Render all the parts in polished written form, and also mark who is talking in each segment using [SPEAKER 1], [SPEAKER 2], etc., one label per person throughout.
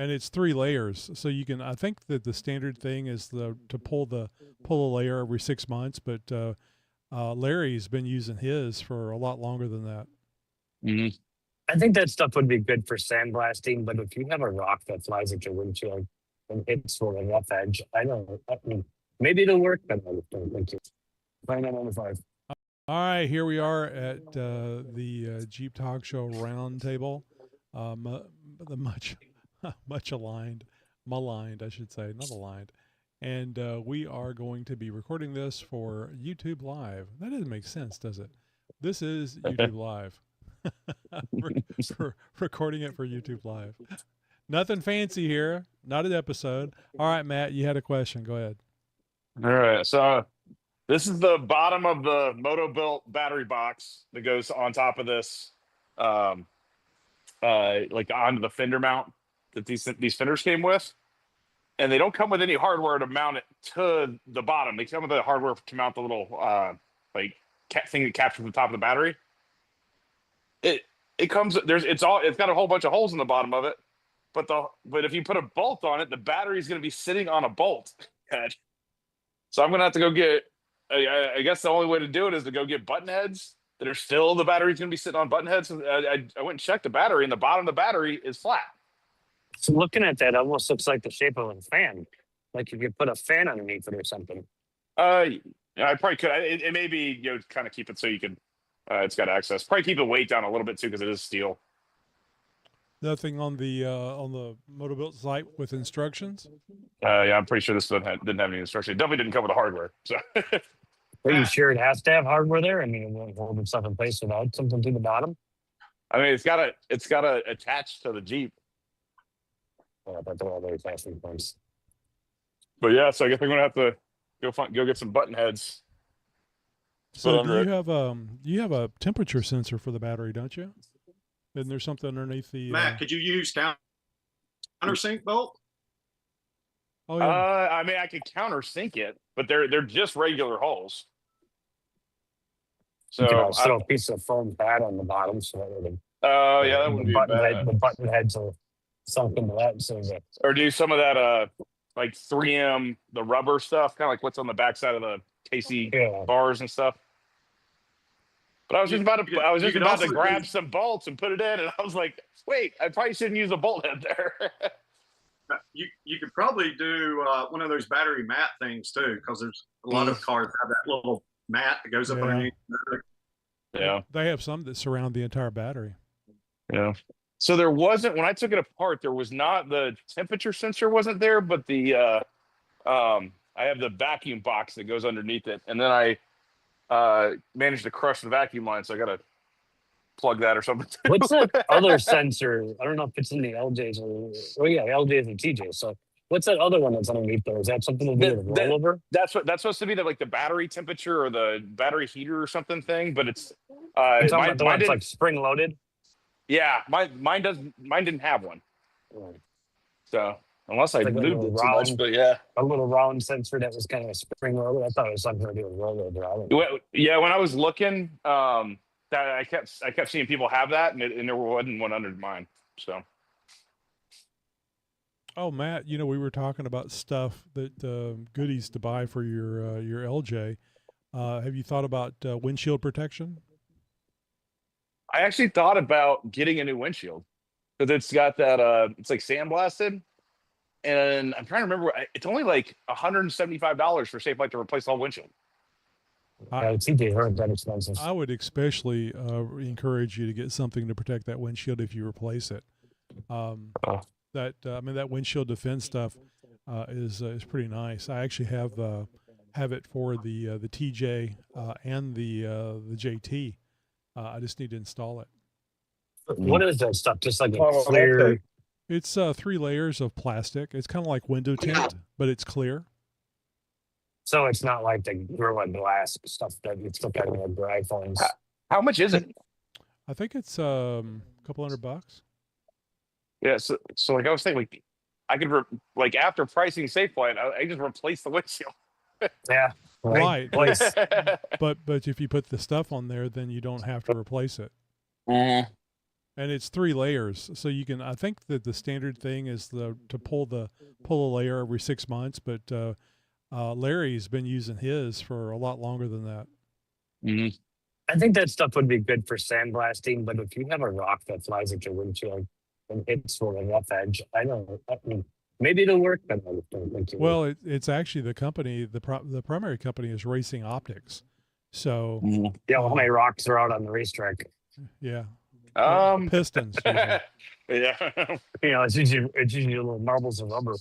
[SPEAKER 1] And it's 3 layers, so you can. I think that the standard thing is to pull a layer every 6 months, but Larry's been using his for a lot longer than that.
[SPEAKER 2] Mhm.
[SPEAKER 3] I think that stuff would be good for sandblasting, but if you have a rock that flies at your windshield and hits for a rough edge, I mean, maybe it'll work, but I don't think it's 2995.
[SPEAKER 1] All right, here we are at the Jeep Talk Show roundtable. The much maligned, I should say, not aligned. And we are going to be recording this for YouTube Live. That doesn't make sense, does it? This is YouTube Live. for recording it for YouTube Live. Nothing fancy here. Not an episode. All right, Matt, you had a question. Go ahead.
[SPEAKER 2] All right. So this is the bottom of the Moto-Built battery box that goes on top of this, like onto the fender mount that these fenders came with. And they don't come with any hardware to mount it to the bottom. They come with the hardware to mount the little thing that captures the top of the battery. It comes it's got a whole bunch of holes in the bottom of it, but if you put a bolt on it, the battery is going to be sitting on a bolt. So I'm gonna have to go get. I guess the only way to do it is to go get button heads that are still the battery's going to be sitting on button heads. I went and checked the battery, and the bottom of the battery is flat.
[SPEAKER 3] So looking at that, almost looks like the shape of a fan. Like if you put a fan underneath it or something.
[SPEAKER 2] I probably could. It may be kind of keep it so you can. It's got access. Probably keep the weight down a little bit too because it is steel.
[SPEAKER 1] Nothing on the Moto-Built site with instructions.
[SPEAKER 2] Yeah, I'm pretty sure this one didn't have any instructions. It definitely didn't come with the hardware. So.
[SPEAKER 3] Are you sure it has to have hardware there? I mean, it won't hold itself in place without something to the bottom.
[SPEAKER 2] I mean, it's got to attach to the Jeep.
[SPEAKER 3] But they're all very fast points.
[SPEAKER 2] But yeah, so I guess I'm gonna have to go get some button heads.
[SPEAKER 1] So you have a temperature sensor for the battery, don't you? Isn't there something underneath the
[SPEAKER 4] Matt, could you use countersink bolt?
[SPEAKER 1] Oh yeah.
[SPEAKER 2] I mean, I could countersink it, but they're just regular holes. So
[SPEAKER 3] you can throw a piece of foam pad on the bottom, so
[SPEAKER 2] yeah, that wouldn't be bad.
[SPEAKER 3] The button heads are sunk into that, so
[SPEAKER 2] or do some of that like 3M, the rubber stuff, kind of like what's on the backside of the KC bars and stuff. But I was just about to grab some bolts and put it in, and I was like, wait, I probably shouldn't use a bolt head there.
[SPEAKER 4] You could probably do one of those battery mat things too, because there's a lot of cars have that little mat that goes up underneath.
[SPEAKER 2] Yeah,
[SPEAKER 1] they have some that surround the entire battery.
[SPEAKER 2] Yeah. So there wasn't, when I took it apart, there was not, the temperature sensor wasn't there, but the I have the vacuum box that goes underneath it, and then I managed to crush the vacuum line, so I got to plug that or something.
[SPEAKER 3] What's that other sensor? I don't know if it's in the LJs or LJs and TJs. So what's that other one that's underneath there? Is that something to do with rollover?
[SPEAKER 2] That's supposed to be the battery temperature or the battery heater or something thing, but it's
[SPEAKER 3] the one that's like spring loaded.
[SPEAKER 2] Yeah, mine didn't have one. So unless I moved it too much, but
[SPEAKER 3] a little round sensor that was kind of a spring loaded. I thought it was something to do with rollover.
[SPEAKER 2] Yeah, when I was looking, that I kept seeing people have that, and there wasn't one under mine. So.
[SPEAKER 1] Oh, Matt, we were talking about stuff that goodies to buy for your LJ. Have you thought about windshield protection?
[SPEAKER 2] I actually thought about getting a new windshield because it's got that it's like sandblasted, and I'm trying to remember. It's only like $175 for Safe Light to replace the whole windshield.
[SPEAKER 1] I would especially encourage you to get something to protect that windshield if you replace it. That windshield defense stuff is pretty nice. I actually have it for the TJ and the JT. I just need to install it.
[SPEAKER 3] What is that stuff? Just like a clear?
[SPEAKER 1] It's 3 layers of plastic. It's kind of like window tint, but it's clear.
[SPEAKER 3] So it's not like the Gorilla Glass stuff that you still got in your iPhones.
[SPEAKER 2] How much is it?
[SPEAKER 1] I think it's a couple $100.
[SPEAKER 2] Yeah, so like I was saying, like I could like after pricing Safe Light, I just replace the windshield.
[SPEAKER 3] Yeah,
[SPEAKER 1] right. But if you put the stuff on there, then you don't have to replace it.
[SPEAKER 2] Mm-hmm.
[SPEAKER 1] And it's 3 layers, so you can. I think that the standard thing is to pull a layer every 6 months, but Larry's been using his for a lot longer than that.
[SPEAKER 2] Mhm.
[SPEAKER 3] I think that stuff would be good for sandblasting, but if you have a rock that flies at your windshield and hits for a rough edge, I mean, maybe it'll work, but I don't think it will.
[SPEAKER 1] Well, it's actually the company. The primary company is Racing Optics. So
[SPEAKER 3] Yeah, well, how many rocks are out on the racetrack?
[SPEAKER 1] yeah,
[SPEAKER 2] Um,
[SPEAKER 1] pistons. Usually.
[SPEAKER 2] yeah.
[SPEAKER 3] You know, it's usually little marbles of rubber.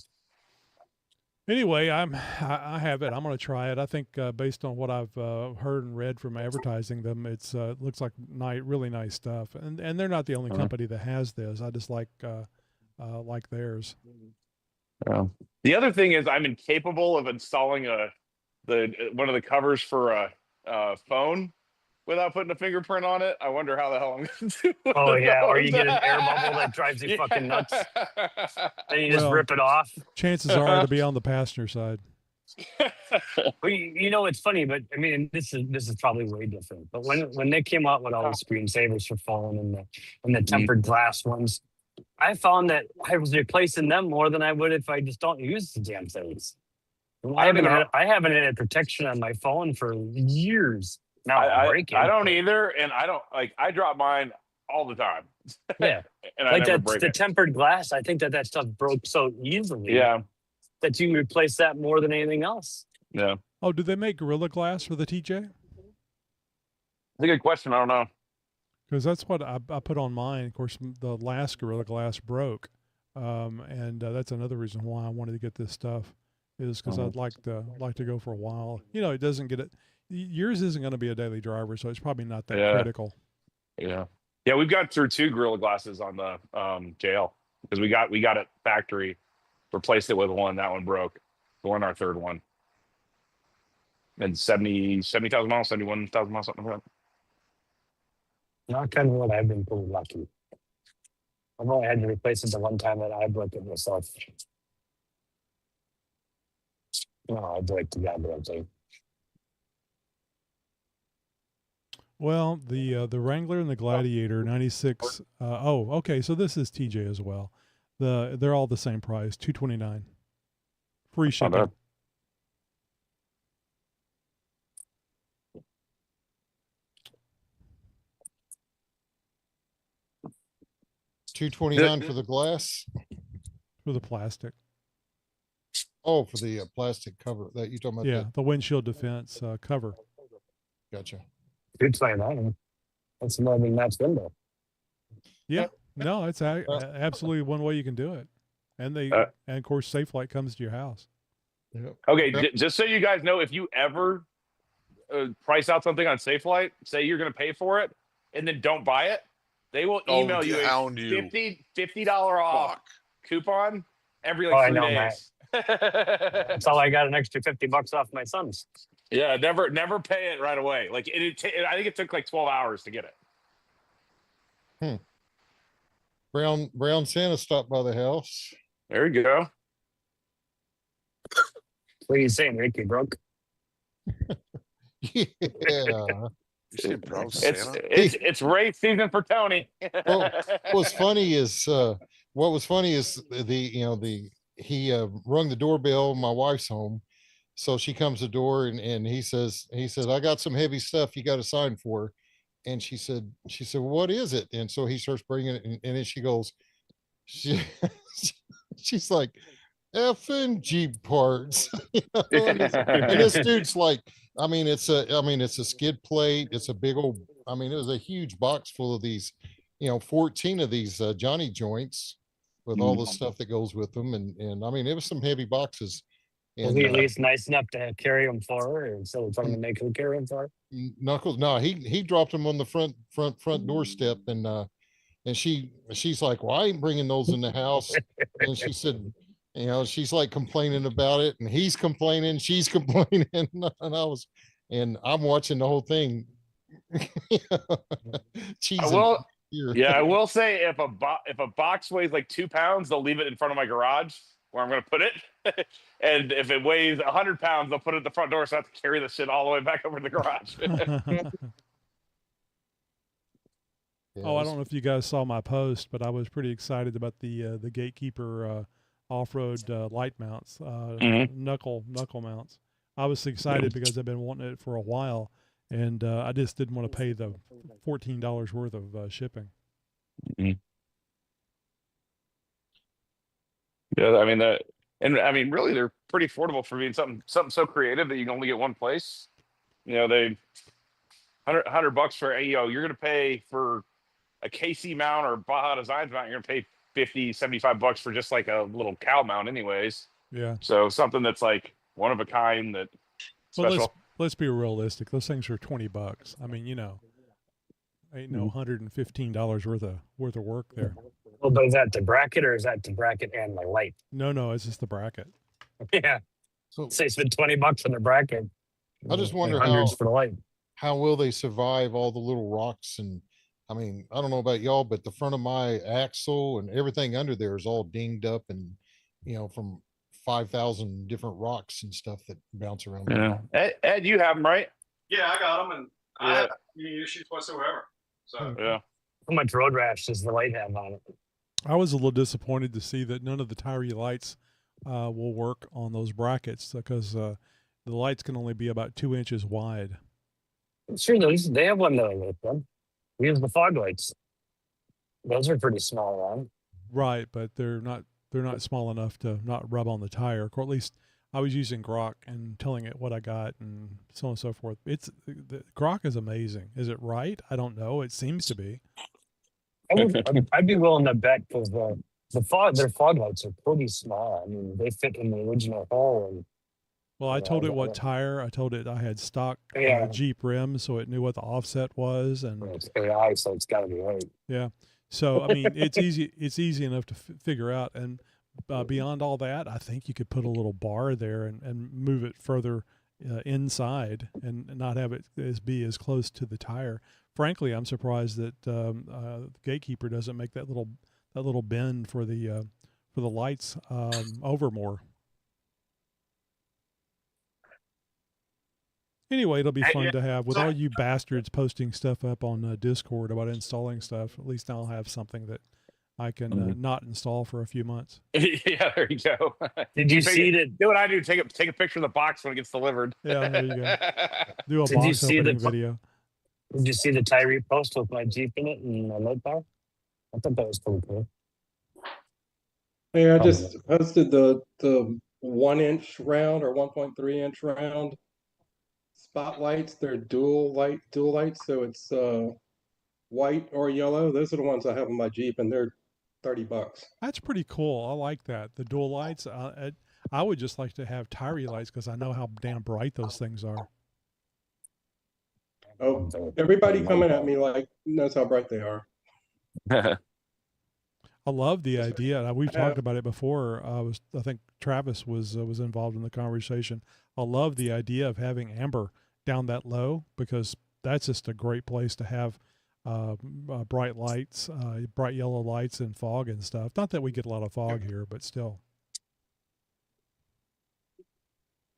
[SPEAKER 1] Anyway, I have it. I'm going to try it. I think based on what I've heard and read from advertising them, it looks like really nice stuff. And they're not the only company that has this. I just like theirs.
[SPEAKER 2] The other thing is I'm incapable of installing one of the covers for a phone without putting a fingerprint on it. I wonder how the hell I'm going to do it.
[SPEAKER 3] Oh yeah, or you get an air bubble that drives you fucking nuts. Then you just rip it off.
[SPEAKER 1] Chances are to be on the passenger side.
[SPEAKER 3] Well, you know, it's funny, but I mean, this is probably way different. But when they came out with all the screensavers for phone and the tempered glass ones, I found that I was replacing them more than I would if I just don't use the damn things. I haven't had protection on my phone for years. Now
[SPEAKER 2] I don't either, and I drop mine all the time.
[SPEAKER 3] Yeah,
[SPEAKER 2] and I
[SPEAKER 3] like
[SPEAKER 2] never
[SPEAKER 3] that
[SPEAKER 2] break
[SPEAKER 3] the
[SPEAKER 2] it.
[SPEAKER 3] tempered glass. I think that stuff broke so easily.
[SPEAKER 2] Yeah,
[SPEAKER 3] that you can replace that more than anything else.
[SPEAKER 2] Yeah.
[SPEAKER 1] Oh, do they make Gorilla Glass for the TJ?
[SPEAKER 2] That's a good question. I don't know.
[SPEAKER 1] Because that's what I put on mine. Of course, the last Gorilla Glass broke, and that's another reason why I wanted to get this stuff. Is because I'd like to go for a while. You know, it doesn't get it. Yours isn't going to be a daily driver, so it's probably not that critical.
[SPEAKER 2] Yeah, we've got through 2 Gorilla Glasses on the JL because we got it factory, replaced it with one. That one broke. We're on our 3rd one. And 70,000 miles, 71,000 miles, something like that.
[SPEAKER 3] Not kind of what I've been pretty lucky. I've only had to replace it the one time that I broke it myself. No, I broke the goddamn thing.
[SPEAKER 1] Well, the Wrangler and the Gladiator 96. Okay. So this is TJ as well. They're all the same price, $229, free shipping.
[SPEAKER 5] $229 for the glass.
[SPEAKER 1] For the plastic.
[SPEAKER 5] Oh, for the plastic cover that you talking about?
[SPEAKER 1] Yeah, the windshield defense cover.
[SPEAKER 5] Gotcha.
[SPEAKER 3] Good sign that. That's more than that's window.
[SPEAKER 1] Yeah, no, it's absolutely one way you can do it, and and of course, SafeLight comes to your house.
[SPEAKER 5] Yep.
[SPEAKER 2] Okay, just so you guys know, if you ever price out something on SafeLight, say you're going to pay for it, and then don't buy it, they will email you a $50 off coupon every 3 days.
[SPEAKER 3] That's all I got, an extra $50 off my son's.
[SPEAKER 2] Yeah, never pay it right away. Like I think it took like 12 hours to get it.
[SPEAKER 5] Brown Santa stopped by the house.
[SPEAKER 2] There you go.
[SPEAKER 3] What are you saying, Ricky? Broke?
[SPEAKER 5] Yeah.
[SPEAKER 6] You say Brown Santa?
[SPEAKER 2] It's race season for Tony.
[SPEAKER 5] Well, what was funny is he rung the doorbell. My wife's home, so she comes to the door and he says, I got some heavy stuff you got to sign for. And she said, well, what is it? And so he starts bringing it, and then she goes, she's like, effing Jeep parts. And this dude's like, it's a skid plate. It's a big old, it was a huge box full of these, 14 of these Johnny joints with all the stuff that goes with them. And it was some heavy boxes.
[SPEAKER 3] Was he at least nice enough to carry them for her instead of trying to make him carry them for her?
[SPEAKER 5] Knuckles, no, he dropped them on the front doorstep, and she's like, well, I ain't bringing those in the house. And she said, she's like complaining about it, and he's complaining, she's complaining, and I'm watching the whole thing.
[SPEAKER 2] I will say if a box weighs like 2 pounds, they'll leave it in front of my garage where I'm going to put it. And if it weighs 100 pounds, they'll put it at the front door, so I have to carry the shit all the way back over to the garage.
[SPEAKER 1] Oh, I don't know if you guys saw my post, but I was pretty excited about the Gatekeeper off-road light mounts, knuckle mounts. I was excited because I've been wanting it for a while, and I just didn't want to pay the $14 worth of shipping.
[SPEAKER 2] Yeah, I mean that, and I mean really, they're pretty affordable for being something so creative that you can only get one place. You know, they $100 for you're going to pay for a KC mount or Baja Designs mount. You're going to pay 50, $75 for just like a little cow mount, anyways.
[SPEAKER 1] Yeah.
[SPEAKER 2] So something that's like one of a kind, that special.
[SPEAKER 1] Well, let's be realistic. Those things are $20. I mean, ain't no $115 worth of work there.
[SPEAKER 3] Well, but is that the bracket or is that the bracket and the light?
[SPEAKER 1] No, it's just the bracket.
[SPEAKER 3] Yeah.
[SPEAKER 5] So
[SPEAKER 3] Say spend $20 on the bracket.
[SPEAKER 5] I just wonder
[SPEAKER 3] hundreds for the light.
[SPEAKER 5] how will they survive all the little rocks? And I mean, I don't know about y'all, but the front of my axle and everything under there is all dinged up and, from 5,000 different rocks and stuff that bounce around.
[SPEAKER 2] Yeah. Ed, you have them, right?
[SPEAKER 4] Yeah, I got them, and I have any issues whatsoever. So
[SPEAKER 2] Yeah.
[SPEAKER 3] How much road rash does the light have on it?
[SPEAKER 1] I was a little disappointed to see that none of the Tyree lights will work on those brackets because the lights can only be about 2 inches wide.
[SPEAKER 3] Sure, they have one that with them. We use the fog lights. Those are pretty small, right?
[SPEAKER 1] Right, but they're not small enough to not rub on the tire. Or at least I was using Grok and telling it what I got and so on and so forth. The Grok is amazing. Is it right? I don't know. It seems to be.
[SPEAKER 3] I'd be willing to bet because their fog lights are pretty small. I mean, they fit in the original hole. And,
[SPEAKER 1] Well, I told it what tire. I told it I had stock Jeep rims, so it knew what the offset was, and
[SPEAKER 3] it's AI, so it's got to be right.
[SPEAKER 1] Yeah. So I mean, it's easy. It's easy enough to figure out. And beyond all that, I think you could put a little bar there and move it further inside and not have it be as close to the tire. Frankly, I'm surprised that Gatekeeper doesn't make that little bend for the lights over more. Anyway, it'll be fun to have with all you bastards posting stuff up on Discord about installing stuff. At least I'll have something that I can not install for a few months.
[SPEAKER 2] Yeah, there you go.
[SPEAKER 3] Did you see that?
[SPEAKER 2] Do what I do. Take a picture of the box when it gets delivered.
[SPEAKER 1] Yeah, there you go. Do a
[SPEAKER 3] Did you
[SPEAKER 1] box
[SPEAKER 3] see
[SPEAKER 1] opening
[SPEAKER 3] the-
[SPEAKER 1] video.
[SPEAKER 3] Did you see the Tyree post with my Jeep in it and my light bar? I thought that was pretty cool.
[SPEAKER 7] Yeah, I just posted the 1 inch round or 1.3 inch round spotlights. They're dual lights, so it's white or yellow. Those are the ones I have on my Jeep, and they're $30.
[SPEAKER 1] That's pretty cool. I like that. The dual lights. I would just like to have Tyree lights because I know how damn bright those things are.
[SPEAKER 7] Oh, everybody coming at me like knows how bright they are.
[SPEAKER 1] I love the idea. We've talked about it before. I think Travis was involved in the conversation. I love the idea of having amber down that low because that's just a great place to have bright lights, bright yellow lights and fog and stuff. Not that we get a lot of fog here, but still.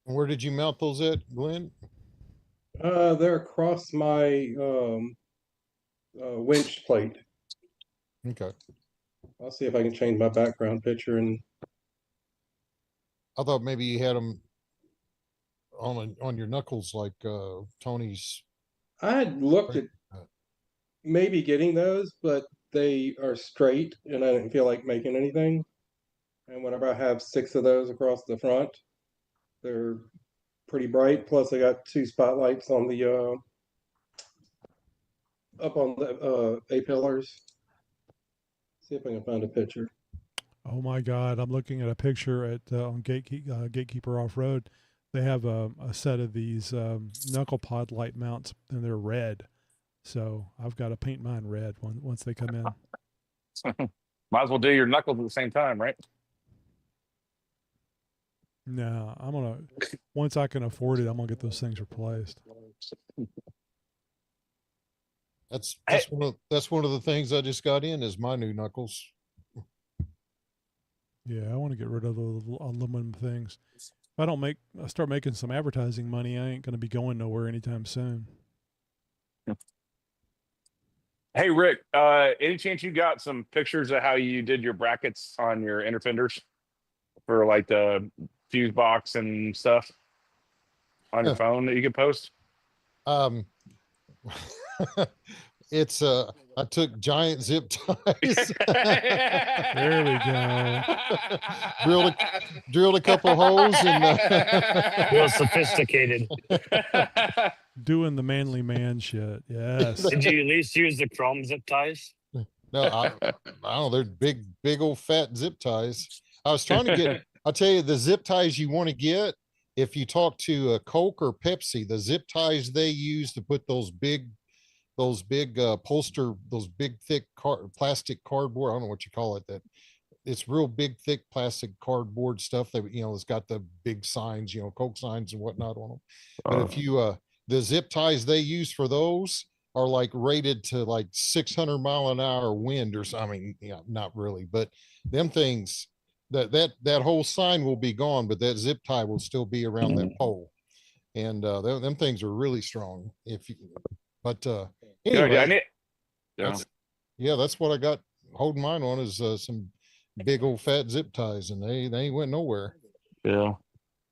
[SPEAKER 5] Where did you mount those at, Glenn?
[SPEAKER 7] They're across my winch plate.
[SPEAKER 5] Okay.
[SPEAKER 7] I'll see if I can change my background picture. And
[SPEAKER 5] I thought maybe you had them on your knuckles like Tony's.
[SPEAKER 7] I had looked at maybe getting those, but they are straight, and I didn't feel like making anything. And whenever I have 6 of those across the front, they're pretty bright. Plus, I got 2 spotlights on the up on the A-pillars. See if I can find a picture.
[SPEAKER 1] Oh my God! I'm looking at a picture at on Gatekeeper Off Road. They have a set of these knuckle pod light mounts, and they're red. So I've got to paint mine red once they come in.
[SPEAKER 2] Might as well do your knuckles at the same time, right?
[SPEAKER 1] No, I'm gonna once I can afford it, I'm gonna get those things replaced.
[SPEAKER 5] That's one of the things I just got in is my new knuckles.
[SPEAKER 1] Yeah, I want to get rid of the aluminum things. If I start making some advertising money, I ain't gonna be going nowhere anytime soon.
[SPEAKER 2] Hey Rick, any chance you got some pictures of how you did your brackets on your inner fenders for like the fuse box and stuff on your phone that you could post?
[SPEAKER 5] Um, it's I took giant zip ties,
[SPEAKER 1] There we go.
[SPEAKER 5] drilled a couple holes, and
[SPEAKER 3] Real sophisticated.
[SPEAKER 1] Doing the manly man shit. Yes.
[SPEAKER 3] Did you at least use the chrome zip ties?
[SPEAKER 5] no, I don't know. They're big old fat zip ties. I was trying to get. I'll tell you the zip ties you want to get. If you talk to Coke or Pepsi, the zip ties they use to put those big poster, those big thick plastic cardboard. I don't know what you call it. That it's real big thick plastic cardboard stuff that it's got the big signs, Coke signs and whatnot on them. But if you the zip ties they use for those are like rated to like 600-mile-an-hour wind or something. Not really, but them things that whole sign will be gone, but that zip tie will still be around that pole. And them things are really strong. But anyway, that's what I got holding mine on is some big old fat zip ties, and they ain't went nowhere.
[SPEAKER 2] Yeah.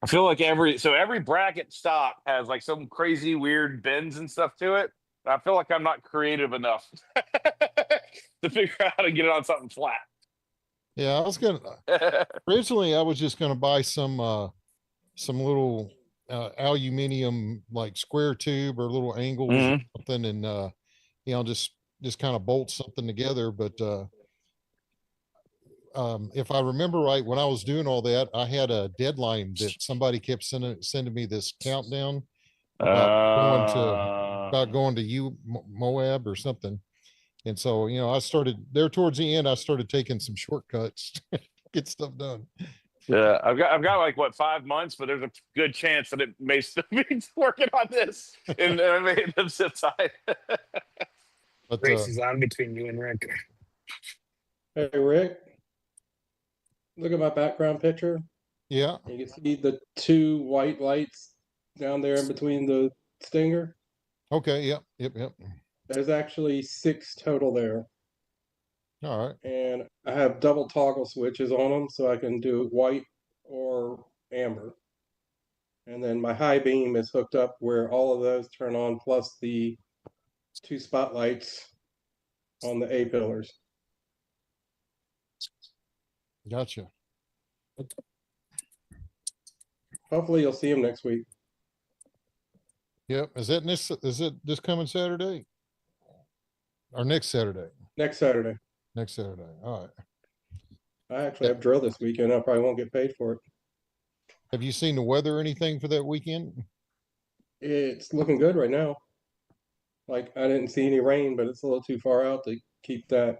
[SPEAKER 2] I feel like every bracket stock has like some crazy weird bends and stuff to it. I feel like I'm not creative enough to figure out how to get it on something flat.
[SPEAKER 5] Yeah, I was originally I was just gonna buy some little aluminum like square tube or little angles or something, and just kind of bolt something together. But if I remember right, when I was doing all that, I had a deadline that somebody kept sending me this countdown about going to Moab or something. And so, I started there towards the end. I started taking some shortcuts, to get stuff done.
[SPEAKER 2] Yeah, I've got like 5 months, but there's a good chance that it may still be working on this, and I may end up zip tied.
[SPEAKER 5] But
[SPEAKER 3] Race is on between you and Rick.
[SPEAKER 7] Hey Rick, look at my background picture.
[SPEAKER 5] Yeah.
[SPEAKER 7] You can see the two white lights down there in between the stinger.
[SPEAKER 5] Okay. Yep.
[SPEAKER 7] There's actually 6 total there.
[SPEAKER 5] All right.
[SPEAKER 7] And I have double toggle switches on them, so I can do white or amber. And then my high beam is hooked up where all of those turn on, plus the 2 spotlights on the A pillars.
[SPEAKER 5] Gotcha.
[SPEAKER 7] Hopefully you'll see them next week.
[SPEAKER 5] Yep. Is it this coming Saturday? Or next Saturday?
[SPEAKER 7] Next Saturday.
[SPEAKER 5] Next Saturday. All right.
[SPEAKER 7] I actually have drill this weekend. I probably won't get paid for it.
[SPEAKER 5] Have you seen the weather or anything for that weekend?
[SPEAKER 7] It's looking good right now. Like, I didn't see any rain, but it's a little too far out to keep that.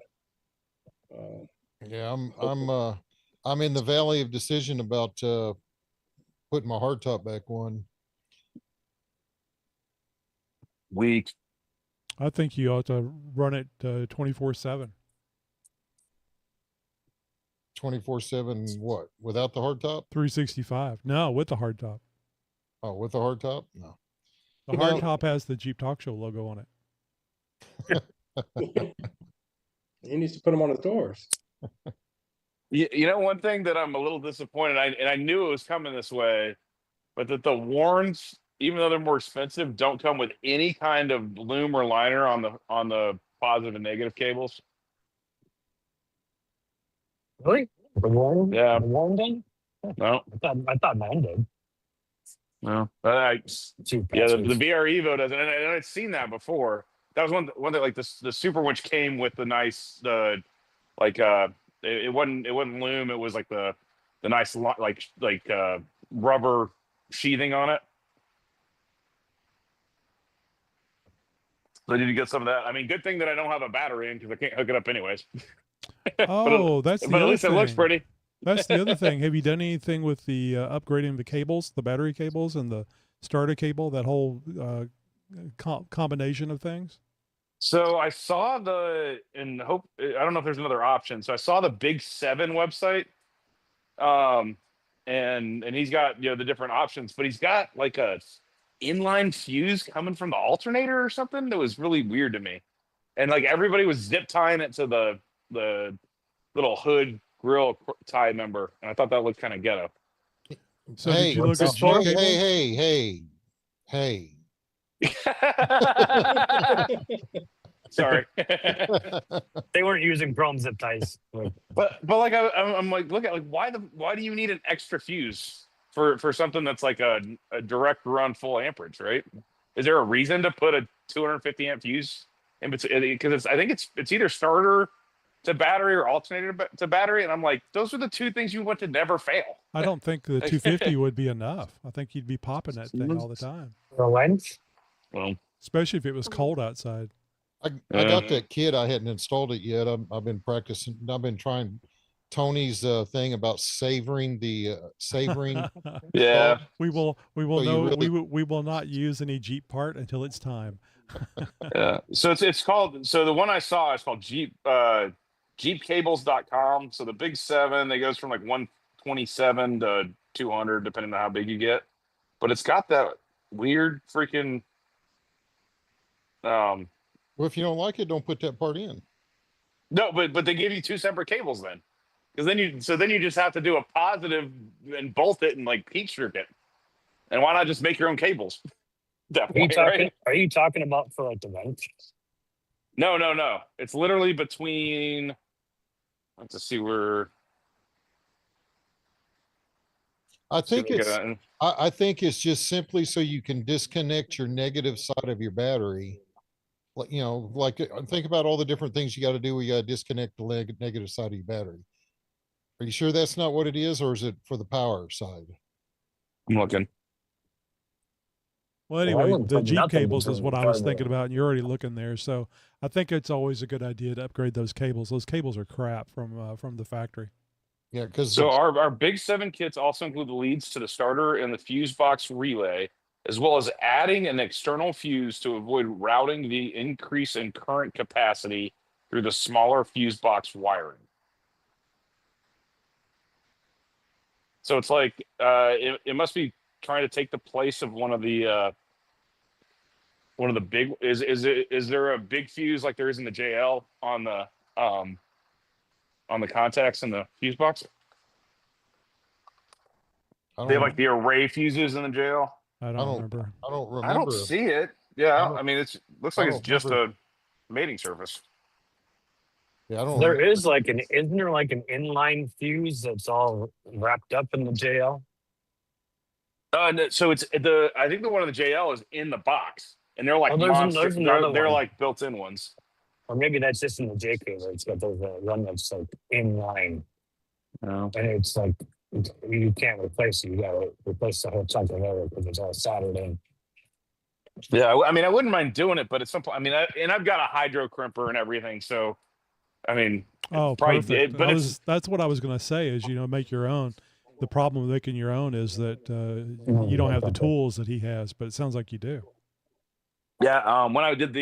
[SPEAKER 5] Yeah, I'm in the valley of decision about putting my hardtop back on.
[SPEAKER 2] Weak.
[SPEAKER 1] I think you ought to run it 24/7.
[SPEAKER 5] 24/7 what? Without the hardtop?
[SPEAKER 1] 365. No, with the hardtop.
[SPEAKER 5] Oh, with the hardtop? No.
[SPEAKER 1] The hardtop has the Jeep Talk Show logo on
[SPEAKER 7] it. He needs to put them on his doors.
[SPEAKER 2] You know, one thing that I'm a little disappointed, and I knew it was coming this way, but that the Warns, even though they're more expensive, don't come with any kind of loom or liner on the positive and negative cables.
[SPEAKER 3] Really? The Warren?
[SPEAKER 2] Yeah.
[SPEAKER 3] The Warren did?
[SPEAKER 2] No.
[SPEAKER 3] I thought mine did.
[SPEAKER 2] No. The VR Evo doesn't, and I'd seen that before. That was one that like the Super Winch came with the nice it wasn't loom, it was like the nice rubber sheathing on it. So I need to get some of that. I mean, good thing that I don't have a battery in because I can't hook it up anyways.
[SPEAKER 1] Oh, that's the
[SPEAKER 2] but
[SPEAKER 1] other
[SPEAKER 2] at least
[SPEAKER 1] thing.
[SPEAKER 2] It looks pretty.
[SPEAKER 1] That's the other thing. Have you done anything with the upgrading the cables, the battery cables and the starter cable, that whole combination of things?
[SPEAKER 2] So I saw I don't know if there's another option. So I saw the Big 7 website. And he's got, the different options, but he's got like a inline fuse coming from the alternator or something that was really weird to me. and like everybody was zip tying it to the little hood grill tie member, and I thought that looked kind of ghetto.
[SPEAKER 1] So
[SPEAKER 5] Hey,
[SPEAKER 1] did you look
[SPEAKER 3] what's
[SPEAKER 1] at
[SPEAKER 3] this
[SPEAKER 1] Jeep
[SPEAKER 3] for?
[SPEAKER 5] hey,
[SPEAKER 1] cables?
[SPEAKER 2] Sorry.
[SPEAKER 3] They weren't using chrome zip ties.
[SPEAKER 2] But like I'm like, look at like why do you need an extra fuse for something that's like a direct run full amperage, right? Is there a reason to put a 250 amp fuse in between? Because I think it's either starter to battery or alternator to battery, and I'm like, those are the two things you want to never fail.
[SPEAKER 1] I don't think the 250 would be enough. I think you'd be popping that thing all the time,
[SPEAKER 3] The length?
[SPEAKER 2] Well,
[SPEAKER 1] especially if it was cold outside.
[SPEAKER 5] I got that kit. I hadn't installed it yet. I've been practicing. I've been trying Tony's thing about savoring.
[SPEAKER 2] yeah.
[SPEAKER 1] We will
[SPEAKER 5] So you really-
[SPEAKER 1] we will not use any Jeep part until it's time.
[SPEAKER 2] Yeah. So it's called, so the one I saw is called jeepcables.com. So the big 7, that goes from like 127 to 200 depending on how big you get. But it's got that weird freaking
[SPEAKER 5] Well, if you don't like it, don't put that part in.
[SPEAKER 2] no, but they give you 2 separate cables then. Because then you just have to do a positive and bolt it and like heat shrink it. And why not just make your own cables? That point, right?
[SPEAKER 3] Are you talking about for like the length?
[SPEAKER 2] No. It's literally between. Let's see where.
[SPEAKER 5] I think I think it's just simply so you can disconnect your negative side of your battery. Like, you know, like think about all the different things you got to do. We got to disconnect the negative side of your battery. Are you sure that's not what it is, or is it for the power side?
[SPEAKER 2] I'm looking.
[SPEAKER 1] Well, anyway, the Jeep cables is what I was thinking about, and you're already looking there. So I think it's always a good idea to upgrade those cables. Those cables are crap from the factory.
[SPEAKER 5] Yeah, because
[SPEAKER 2] So our big 7 kits also include the leads to the starter and the fuse box relay, as well as adding an external fuse to avoid routing the increase in current capacity through the smaller fuse box wiring. So it's like it must be trying to take the place of one of the big is there a big fuse like there is in the JL on the contacts in the fuse box? They have like the array fuses in the JL.
[SPEAKER 1] I don't remember.
[SPEAKER 5] I don't remember.
[SPEAKER 2] I don't see it. Yeah, I mean looks like it's just a mating surface.
[SPEAKER 5] Yeah, I don't.
[SPEAKER 3] There is like isn't there like an inline fuse that's all wrapped up in the JL?
[SPEAKER 2] No, so it's I think the one in the JL is in the box, and they're like
[SPEAKER 3] there's another
[SPEAKER 2] they're
[SPEAKER 3] one.
[SPEAKER 2] like built-in ones.
[SPEAKER 3] Or maybe that's just in the J cable. It's got those one that's like inline,
[SPEAKER 2] No.
[SPEAKER 3] and it's like you can't replace it. You got to replace the whole chunk of it because it's all soldered in.
[SPEAKER 2] Yeah, I mean, I wouldn't mind doing it, but at some point, I mean, I've got a hydro crimper and everything, so I mean,
[SPEAKER 1] oh, perfect. That's what I was going to say. Is make your own. The problem with making your own is that you don't have the tools that he has, but it sounds like you do.
[SPEAKER 2] Yeah, when I did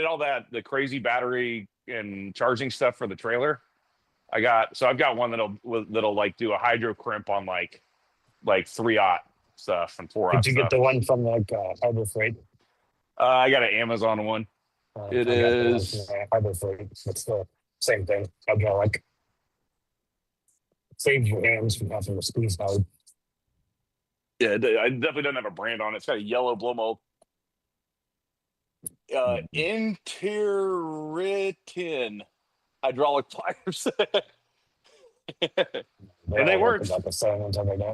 [SPEAKER 2] all that, the crazy battery and charging stuff for the trailer, I've got one that'll like do a hydro crimp on like 3/0 stuff and 4/0
[SPEAKER 3] Did you get the one from like Harbor Freight?
[SPEAKER 2] I got an Amazon one. It is
[SPEAKER 3] Harbor Freight. It's the same thing. Hydraulic. Saves your hands from having to squeeze hard.
[SPEAKER 2] Yeah, I definitely don't have a brand on it. It's got a yellow blow mold. Interitin hydraulic pliers. And they work.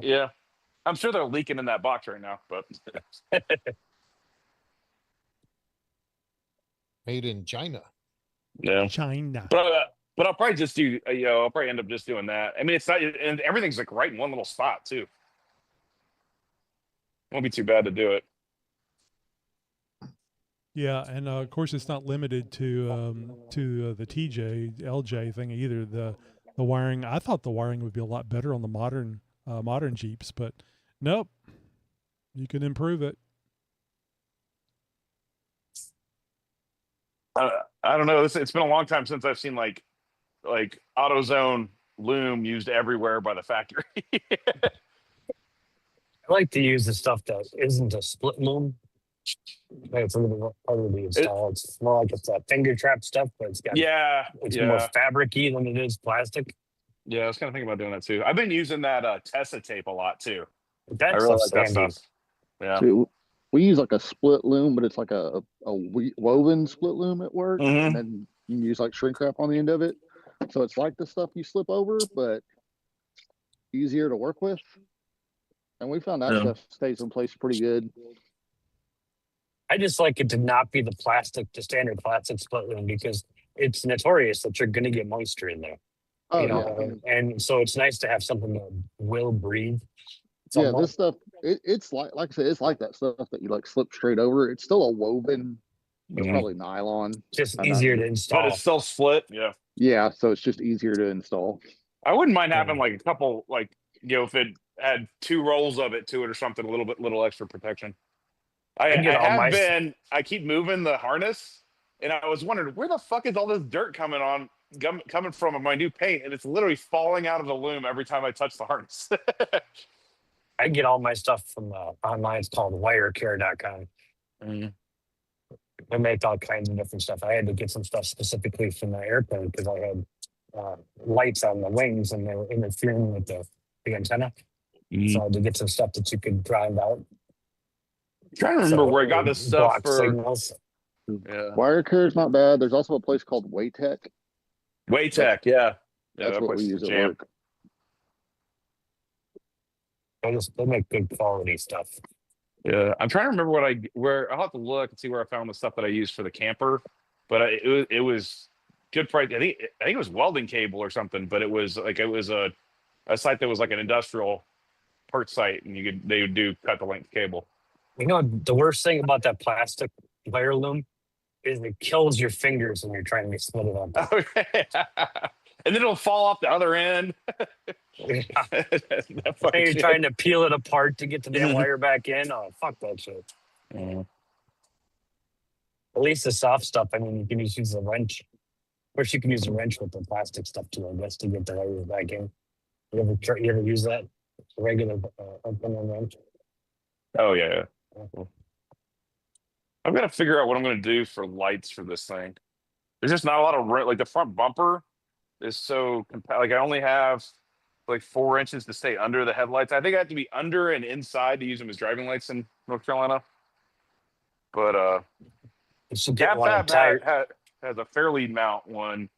[SPEAKER 2] Yeah. I'm sure they're leaking in that box right now, but
[SPEAKER 5] made in China.
[SPEAKER 2] Yeah.
[SPEAKER 1] China.
[SPEAKER 2] But I'll probably just do, I'll probably end up just doing that. I mean, it's not, and everything's like right in one little spot too. Won't be too bad to do it.
[SPEAKER 1] Yeah, and of course it's not limited to the TJ LJ thing either. The wiring, I thought the wiring would be a lot better on the modern Jeeps, but nope, you can improve it.
[SPEAKER 2] I don't know. It's been a long time since I've seen like AutoZone loom used everywhere by the factory.
[SPEAKER 3] I like to use the stuff that isn't a split loom. It's a little bit harder to install. It's more like it's finger trap stuff, but it's got it's more fabric-y than it is plastic.
[SPEAKER 2] Yeah, I was kind of thinking about doing that too. I've been using that Tessa tape a lot too.
[SPEAKER 3] That
[SPEAKER 2] I really like that
[SPEAKER 3] handy.
[SPEAKER 2] stuff. Yeah.
[SPEAKER 8] So we use like a split loom, but it's like a woven split loom at work, and then you use like shrink wrap on the end of it. So it's like the stuff you slip over, but easier to work with. And we found that stuff stays in place pretty good.
[SPEAKER 3] I just like it to not be the standard plastic split loom, because it's notorious that you're going to get moisture in there.
[SPEAKER 8] Oh,
[SPEAKER 3] you know, and so it's nice to have something that will breathe.
[SPEAKER 8] Yeah, this stuff, it's like I said, it's like that stuff that you like slip straight over. It's still a woven, but probably nylon.
[SPEAKER 3] Just easier to install.
[SPEAKER 2] But it's still split. Yeah.
[SPEAKER 8] Yeah, so it's just easier to install.
[SPEAKER 2] I wouldn't mind having like a couple, like, you know, if it had 2 rolls of it to it or something, little extra protection. I keep moving the harness, and I was wondering where the fuck is all this dirt coming from my new paint, and it's literally falling out of the loom every time I touch the harness.
[SPEAKER 3] I get all my stuff from online. It's called wirecare.com. They make all kinds of different stuff. I had to get some stuff specifically for my airplane because I had lights on the wings and they were interfering with the antenna. So I had to get some stuff that you could grind out.
[SPEAKER 2] I'm trying to remember where I got this stuff for
[SPEAKER 3] signals.
[SPEAKER 8] Wirecare is not bad. There's also a place called Waytech.
[SPEAKER 2] Waytech, yeah.
[SPEAKER 8] That's what we use at work.
[SPEAKER 3] They make good quality stuff.
[SPEAKER 2] Yeah, I'm trying to remember where I'll have to look and see where I found the stuff that I used for the camper, but it was good price. I think it was welding cable or something, but it was a site that was like an industrial parts site, and they would do cut the length cable.
[SPEAKER 3] You know, the worst thing about that plastic wire loom is it kills your fingers when you're trying to split it up.
[SPEAKER 2] And then it'll fall off the other end.
[SPEAKER 3] You're trying to peel it apart to get the damn wire back in. Oh, fuck that shit. At least the soft stuff, I mean, you can just use a wrench. Of course, you can use a wrench with the plastic stuff too, I guess, to get the wire back in. You ever use that? A regular open wrench?
[SPEAKER 2] Oh, yeah. I've got to figure out what I'm going to do for lights for this thing. There's just not a lot of like the front bumper is so like I only have like 4 inches to stay under the headlights. I think I have to be under and inside to use them as driving lights in North Carolina. But Cab Fab has a Fairlead mount one,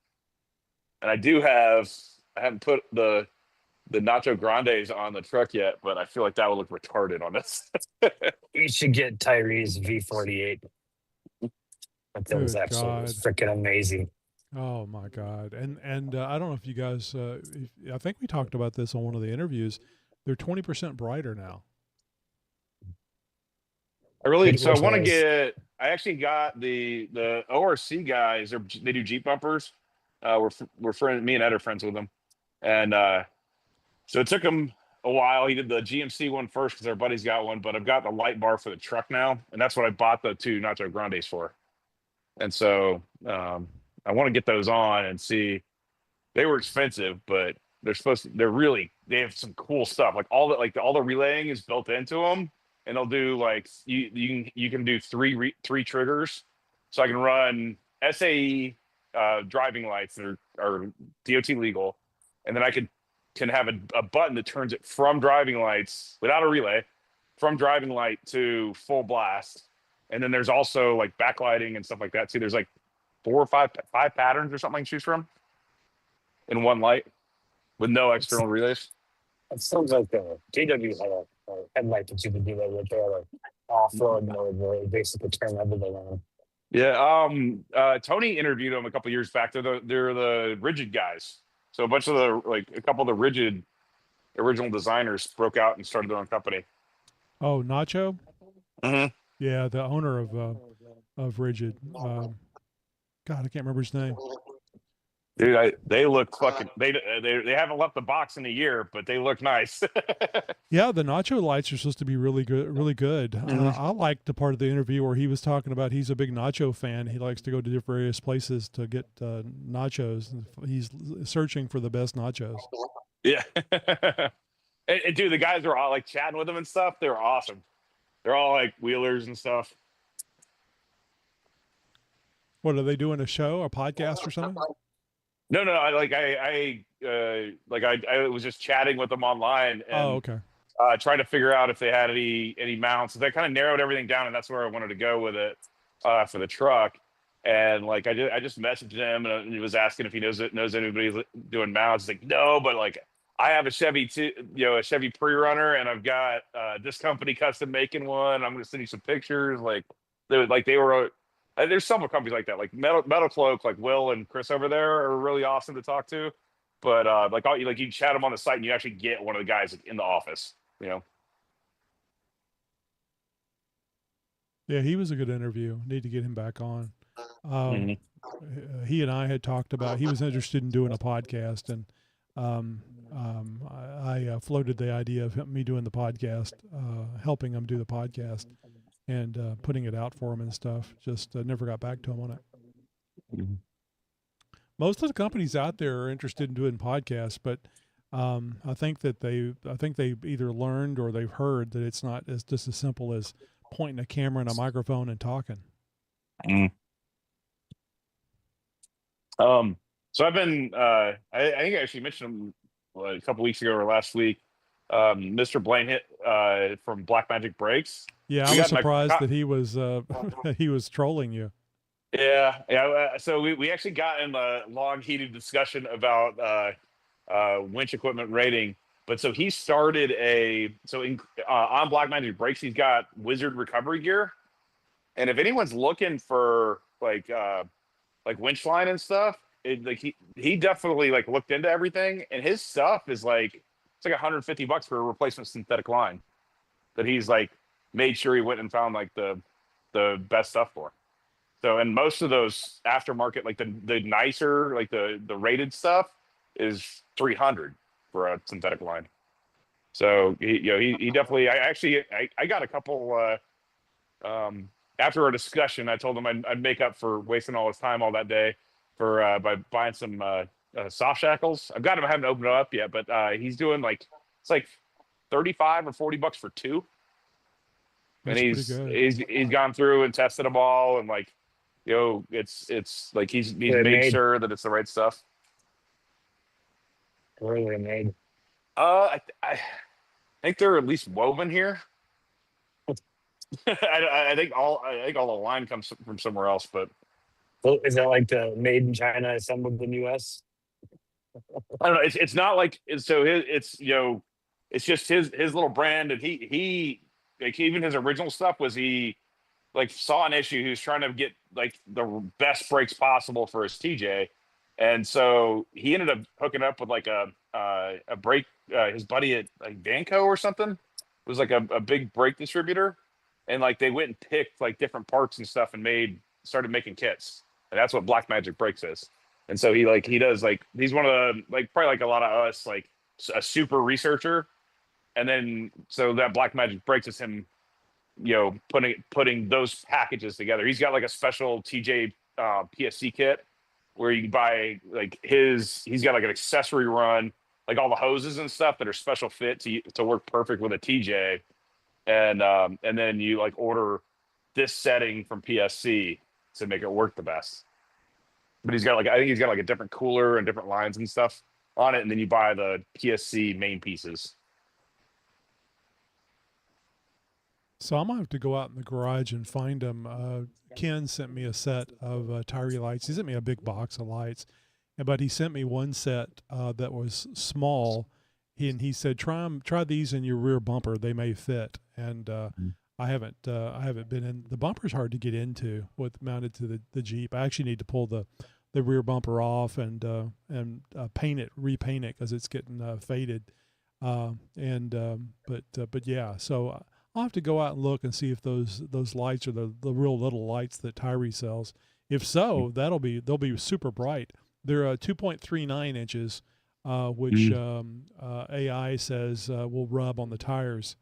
[SPEAKER 2] and I haven't put the Nacho Grandes on the truck yet, but I feel like that would look retarded on this.
[SPEAKER 3] You should get Tyree's V48. That was absolutely freaking amazing.
[SPEAKER 1] Oh my God. And I don't know if you guys, I think we talked about this on one of the interviews. They're 20% brighter now.
[SPEAKER 2] I actually got the ORC guys, they do Jeep bumpers. We're friends, me and Ed are friends with them. And so it took him a while. He did the GMC one first because our buddy's got one, but I've got the light bar for the truck now. And that's what I bought the 2 Nacho Grandes for. And so, I want to get those on and see. They were expensive, but they have some cool stuff. Like all the relaying is built into them, and they'll do like you can do three triggers. So I can run SAE driving lights that are DOT legal, and then I can have a button that turns it from driving lights without a relay, from driving light to full blast. And then there's also like backlighting and stuff like that too. There's like 4 or 5 patterns or something I can choose from in one light with no external relays.
[SPEAKER 3] It sounds like JW had a headlight that you could do that with. They had off-road mode where they basically turn everything on.
[SPEAKER 2] Yeah, Tony interviewed them a couple years back. They're the rigid guys. So a couple of the rigid original designers broke out and started their own company.
[SPEAKER 1] Oh, Nacho?
[SPEAKER 2] Mm-hmm.
[SPEAKER 1] Yeah, the owner of Rigid. God, I can't remember his name.
[SPEAKER 2] Dude, they look fucking. They haven't left the box in a year, but they look nice.
[SPEAKER 1] Yeah, the Nacho lights are supposed to be really good. Really good.
[SPEAKER 2] Mm-hmm.
[SPEAKER 1] I liked the part of the interview where he was talking about he's a big Nacho fan. He likes to go to various places to get nachos. He's searching for the best nachos.
[SPEAKER 2] Yeah, and dude, the guys are all like chatting with him and stuff. They're awesome. They're all like wheelers and stuff.
[SPEAKER 1] What are they doing? A show, a podcast, or something?
[SPEAKER 2] No, I was just chatting with them online and
[SPEAKER 1] okay.
[SPEAKER 2] Trying to figure out if they had any mounts. They kind of narrowed everything down, and that's where I wanted to go with it for the truck. And like I just messaged him and he was asking if he knows anybody doing mounts. He's like, no, but like I have a Chevy a Chevy pre-runner, and I've got this company custom making one. I'm going to send you some pictures. Like they were. There's some companies like that, like Metal Cloak, like Will and Chris over there are really awesome to talk to. But you chat them on the site, and you actually get one of the guys in the office.
[SPEAKER 1] Yeah, he was a good interview. Need to get him back on. He and I had talked about, he was interested in doing a podcast, and I floated the idea of me doing the podcast, helping him do the podcast, and putting it out for him and stuff. Just never got back to him on it.
[SPEAKER 2] Mm-hmm.
[SPEAKER 1] Most of the companies out there are interested in doing podcasts, but I think they either learned or they've heard that it's not just as simple as pointing a camera and a microphone and talking.
[SPEAKER 2] So I've been I think I actually mentioned him a couple weeks ago or last week. Mr. Blaine hit from Blackmagic Brakes.
[SPEAKER 1] Yeah, I was surprised that he was he was trolling you.
[SPEAKER 2] Yeah. So we actually got in a long heated discussion about winch equipment rating. But so he started on Blackmagic Brakes, he's got Wizard recovery gear. And if anyone's looking for like winch line and stuff, he definitely like looked into everything, and his stuff is like it's like $150 for a replacement synthetic line that he's like made sure he went and found like the best stuff for. So, and most of those aftermarket, like the nicer, like the rated stuff is $300 for a synthetic line. So he definitely, I got a couple, after our discussion, I told him I'd make up for wasting all his time all that day by buying some soft shackles. I haven't opened it up yet, but he's doing it's like $35 or $40 for two.
[SPEAKER 1] That's
[SPEAKER 2] and he's gone through and tested them all, and like, it's like he's made sure that it's the right stuff.
[SPEAKER 3] Where are they made?
[SPEAKER 2] I think they're at least woven here. I think all the line comes from somewhere else, but
[SPEAKER 3] is that like the made in China, assembled in U.S.?
[SPEAKER 2] I don't know. It's not like it's just his little brand, and he like even his original stuff was he like saw an issue. He was trying to get like the best brakes possible for his TJ, and so he ended up hooking up with like a brake. His buddy at like Danco or something. It was like a big brake distributor. And like they went and picked like different parts and stuff and started making kits. And that's what Blackmagic Brakes is. And so he's one of the, like probably like a lot of us, like a super researcher. And then so that Blackmagic Brakes is him, putting those packages together. He's got like a special TJ PSC kit where you can buy like he's got like an accessory run, like all the hoses and stuff that are special fit to work perfect with a TJ. And then you like order this setting from PSC to make it work the best. But I think he's got like a different cooler and different lines and stuff on it, and then you buy the PSC main pieces.
[SPEAKER 1] So I'm gonna have to go out in the garage and find them. Ken sent me a set of Tyree lights. He sent me a big box of lights, but he sent me one set that was small. He said, try these in your rear bumper. They may fit. And I haven't been in. The bumper's hard to get into with mounted to the Jeep. I actually need to pull the rear bumper off and repaint it because it's getting faded. But yeah. So I'll have to go out and look and see if those lights are the real little lights that Tyree sells. If so, they'll be super bright. They're 2.39 inches. Which AI says will rub on the tires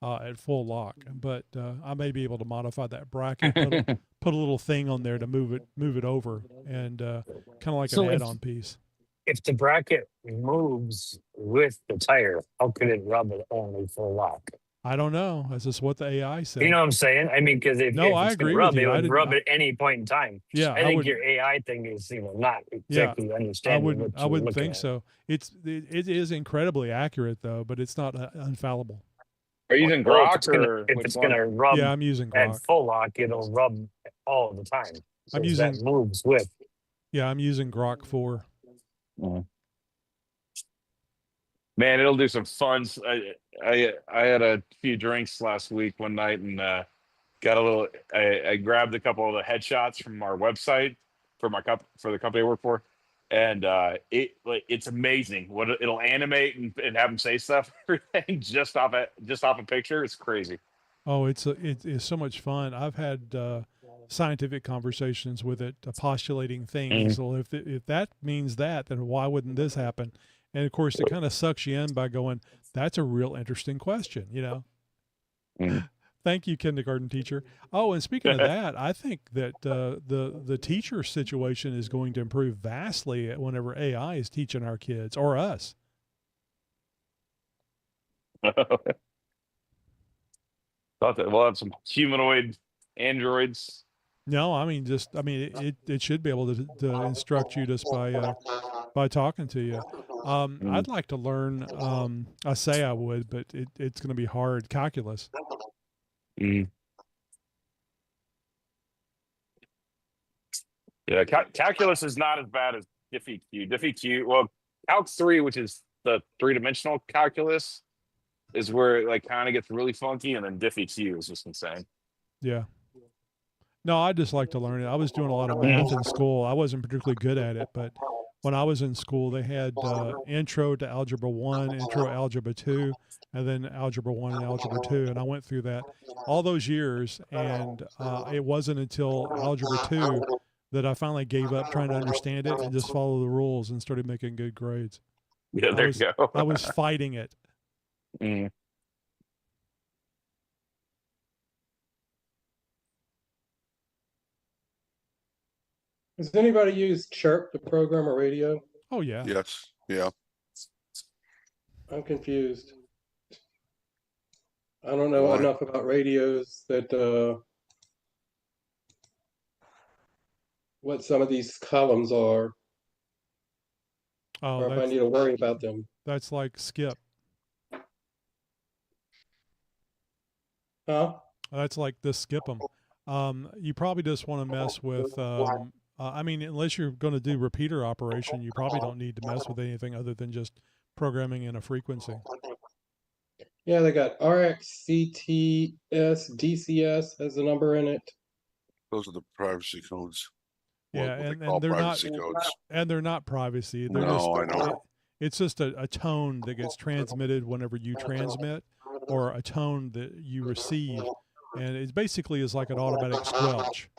[SPEAKER 1] at full lock, but I may be able to modify that bracket, put a little thing on there to move it over, and kind of like an add-on piece.
[SPEAKER 3] If the bracket moves with the tire, how could it rub it only full lock?
[SPEAKER 1] I don't know. That's just what the AI said.
[SPEAKER 3] You know what I'm saying? I mean, because if
[SPEAKER 1] No, I
[SPEAKER 3] it's gonna
[SPEAKER 1] agree
[SPEAKER 3] rub,
[SPEAKER 1] with
[SPEAKER 3] it
[SPEAKER 1] you. I
[SPEAKER 3] would
[SPEAKER 1] didn't.
[SPEAKER 3] rub at any point in time.
[SPEAKER 1] Yeah,
[SPEAKER 3] I think your AI thing is, not exactly
[SPEAKER 1] I
[SPEAKER 3] understanding
[SPEAKER 1] wouldn't.
[SPEAKER 3] what
[SPEAKER 1] I
[SPEAKER 3] you're
[SPEAKER 1] wouldn't
[SPEAKER 3] looking
[SPEAKER 1] think
[SPEAKER 3] at.
[SPEAKER 1] so. It is incredibly accurate though, but it's not infallible.
[SPEAKER 2] Are you using
[SPEAKER 3] Well,
[SPEAKER 2] Grok or
[SPEAKER 3] if
[SPEAKER 2] which
[SPEAKER 3] it's
[SPEAKER 2] one?
[SPEAKER 3] gonna rub
[SPEAKER 1] Yeah, I'm using
[SPEAKER 3] at
[SPEAKER 1] Grok.
[SPEAKER 3] full lock, it'll rub all the time. So
[SPEAKER 1] I'm
[SPEAKER 3] that
[SPEAKER 1] using.
[SPEAKER 3] moves with.
[SPEAKER 1] Yeah, I'm using Grok 4.
[SPEAKER 2] Man, it'll do some fun. I had a few drinks last week one night and got a little. I grabbed a couple of the headshots from our website for the company I work for, and it's amazing what it'll animate and have them say stuff everything just off a picture. It's crazy.
[SPEAKER 1] Oh, it is so much fun. I've had scientific conversations with it, postulating things. So if that means that, then why wouldn't this happen? And of course, it kind of sucks you in by going, "That's a real interesting question," Thank you, kindergarten teacher. Oh, and speaking of that, I think that the teacher situation is going to improve vastly whenever AI is teaching our kids or us.
[SPEAKER 2] Thought that we'll have some humanoid androids.
[SPEAKER 1] No, I mean it should be able to instruct you just by talking to you. I'd like to learn. I say I would, but it's going to be hard. Calculus.
[SPEAKER 2] Yeah, calculus is not as bad as Diffie-Q. Diffie-Q, well, Calc 3, which is the three-dimensional calculus, is where it kind of gets really funky, and then Diffie-Q is just insane.
[SPEAKER 1] Yeah. No, I just like to learn it. I was doing a lot of math in school. I wasn't particularly good at it, but when I was in school, they had intro to algebra 1, intro to algebra 2, and then algebra 1 and algebra 2. And I went through that all those years. And it wasn't until algebra 2 that I finally gave up trying to understand it and just follow the rules and started making good grades.
[SPEAKER 2] Yeah, there you go.
[SPEAKER 1] I was fighting it.
[SPEAKER 7] Has anybody used Chirp to program a radio?
[SPEAKER 1] Oh, yeah.
[SPEAKER 6] Yes. Yeah.
[SPEAKER 7] I'm confused. I don't know enough about radios that what some of these columns are, or if I need to worry about them.
[SPEAKER 1] That's like Skip.
[SPEAKER 7] Huh?
[SPEAKER 1] That's like the skip 'em. You probably just want to mess with. I mean, unless you're going to do repeater operation, you probably don't need to mess with anything other than just programming in a frequency.
[SPEAKER 7] Yeah, they got RX, CTS, DCS has a number in it.
[SPEAKER 6] Those are the privacy codes.
[SPEAKER 1] Yeah, and they're not codes. And they're not privacy. They're
[SPEAKER 6] I know.
[SPEAKER 1] It's just a tone that gets transmitted whenever you transmit, or a tone that you receive, and it basically is like an automatic squelch.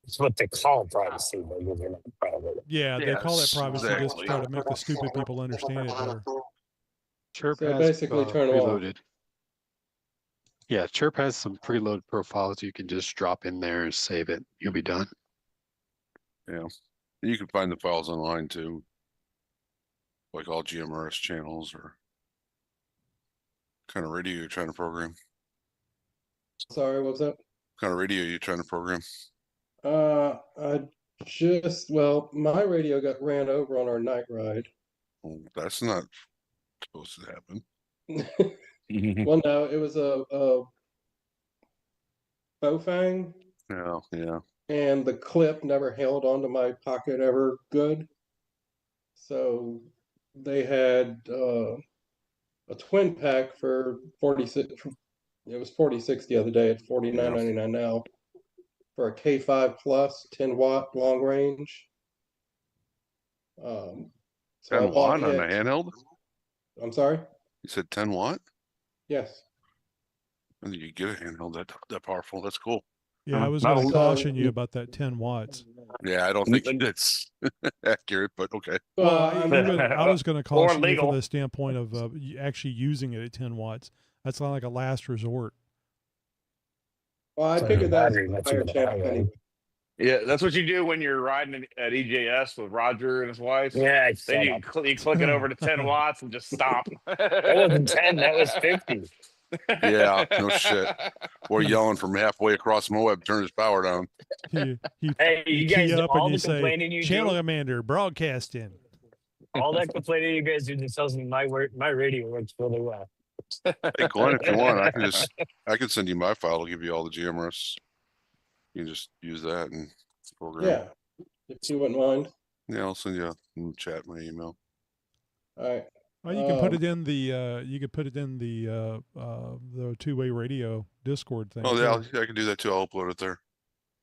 [SPEAKER 3] It's what they call privacy, but they're not private.
[SPEAKER 1] Yeah, they call it privacy just to try to make the stupid people understand it better.
[SPEAKER 9] Chirp
[SPEAKER 7] So
[SPEAKER 9] has
[SPEAKER 7] basically turn them off.
[SPEAKER 9] preloaded. Yeah, Chirp has some preload profiles you can just drop in there and save it. You'll be done.
[SPEAKER 6] Yeah. You can find the files online too. Like all GMRS channels or kind of radio you're trying to program.
[SPEAKER 7] Sorry, what was that?
[SPEAKER 6] Kind of radio you're trying to program.
[SPEAKER 7] My radio got ran over on our night ride.
[SPEAKER 6] Well, that's not supposed to happen.
[SPEAKER 7] Well, no, it was a Bofang.
[SPEAKER 6] Yeah.
[SPEAKER 7] And the clip never held onto my pocket ever good. So they had a twin pack for 46. It was 46 the other day at $49.99 now for a K5 plus 10-watt long range. So
[SPEAKER 6] 10 watt on a handheld?
[SPEAKER 7] I'm sorry?
[SPEAKER 6] You said 10 watt?
[SPEAKER 7] Yes.
[SPEAKER 6] When did you get a handheld that powerful? That's cool.
[SPEAKER 1] Yeah, I was going to caution you about that 10 watts.
[SPEAKER 6] Yeah, I don't think that's accurate, but okay.
[SPEAKER 1] Well, I was going to caution you from the standpoint of actually using it at 10 watts. That's not like a last resort.
[SPEAKER 7] Well, I figured that's higher chance.
[SPEAKER 2] Yeah, that's what you do when you're riding at EJS with Roger and his wife.
[SPEAKER 3] Yeah,
[SPEAKER 2] then you click it over to 10 watts and just stop.
[SPEAKER 3] That wasn't 10, that was 50.
[SPEAKER 6] Yeah, no shit. Or yelling from halfway across Moab, turn his power down.
[SPEAKER 1] You
[SPEAKER 3] Hey, you
[SPEAKER 1] key
[SPEAKER 3] guys,
[SPEAKER 1] up
[SPEAKER 3] all
[SPEAKER 1] and you
[SPEAKER 3] the
[SPEAKER 1] say,
[SPEAKER 3] complaining you
[SPEAKER 1] Channel
[SPEAKER 3] do,
[SPEAKER 1] Commander broadcasting.
[SPEAKER 3] all that complaining you guys do just tells me my radio works really well.
[SPEAKER 6] Hey, Glenn, if you want, I can send you my file. I'll give you all the GMRS. You can just use that and program.
[SPEAKER 7] Yeah, if you wouldn't mind.
[SPEAKER 6] Yeah, I'll send you in the chat my email.
[SPEAKER 7] All right.
[SPEAKER 1] Well, you can put it in the you could put it in the two-way radio Discord thing.
[SPEAKER 6] Oh,
[SPEAKER 1] too.
[SPEAKER 6] yeah, I can do that too. I'll upload it there.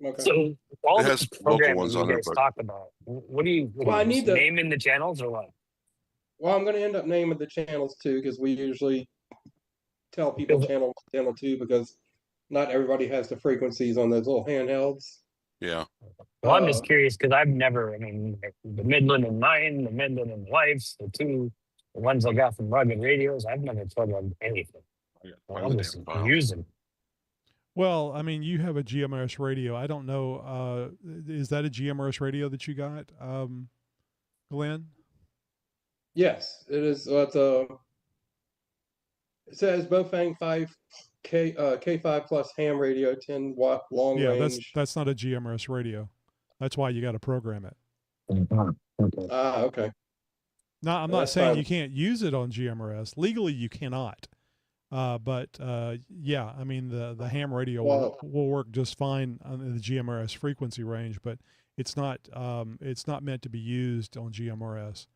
[SPEAKER 7] Okay.
[SPEAKER 3] So all
[SPEAKER 6] It has
[SPEAKER 3] the
[SPEAKER 6] local
[SPEAKER 3] programming
[SPEAKER 6] ones
[SPEAKER 3] you
[SPEAKER 6] on there,
[SPEAKER 3] guys
[SPEAKER 6] but
[SPEAKER 3] talk about, what do you
[SPEAKER 7] Well, I need to-
[SPEAKER 3] naming the channels or what?
[SPEAKER 7] Well, I'm going to end up naming the channels too, because we usually tell people channel 2 because not everybody has the frequencies on those little handhelds.
[SPEAKER 6] yeah.
[SPEAKER 3] Well, I'm just curious because I've never, I mean, the Midland and mine, the Midland and Life's, the ones I got from Rugged Radios, I've never programmed anything.
[SPEAKER 6] Find
[SPEAKER 3] I'm
[SPEAKER 6] the
[SPEAKER 3] just
[SPEAKER 6] damn file.
[SPEAKER 3] using.
[SPEAKER 1] Well, I mean, you have a GMRS radio. I don't know. Is that a GMRS radio that you got, Glenn?
[SPEAKER 7] Yes, it is. It says Bofang 5K 5 plus ham radio, 10-watt long range.
[SPEAKER 1] That's not a GMRS radio. That's why you got to program it.
[SPEAKER 7] Okay.
[SPEAKER 1] No, I'm not saying you can't use it on GMRS. Legally, you cannot. But yeah, I mean the ham radio will work just fine on the GMRS frequency range, but it's not meant to be used on GMRS.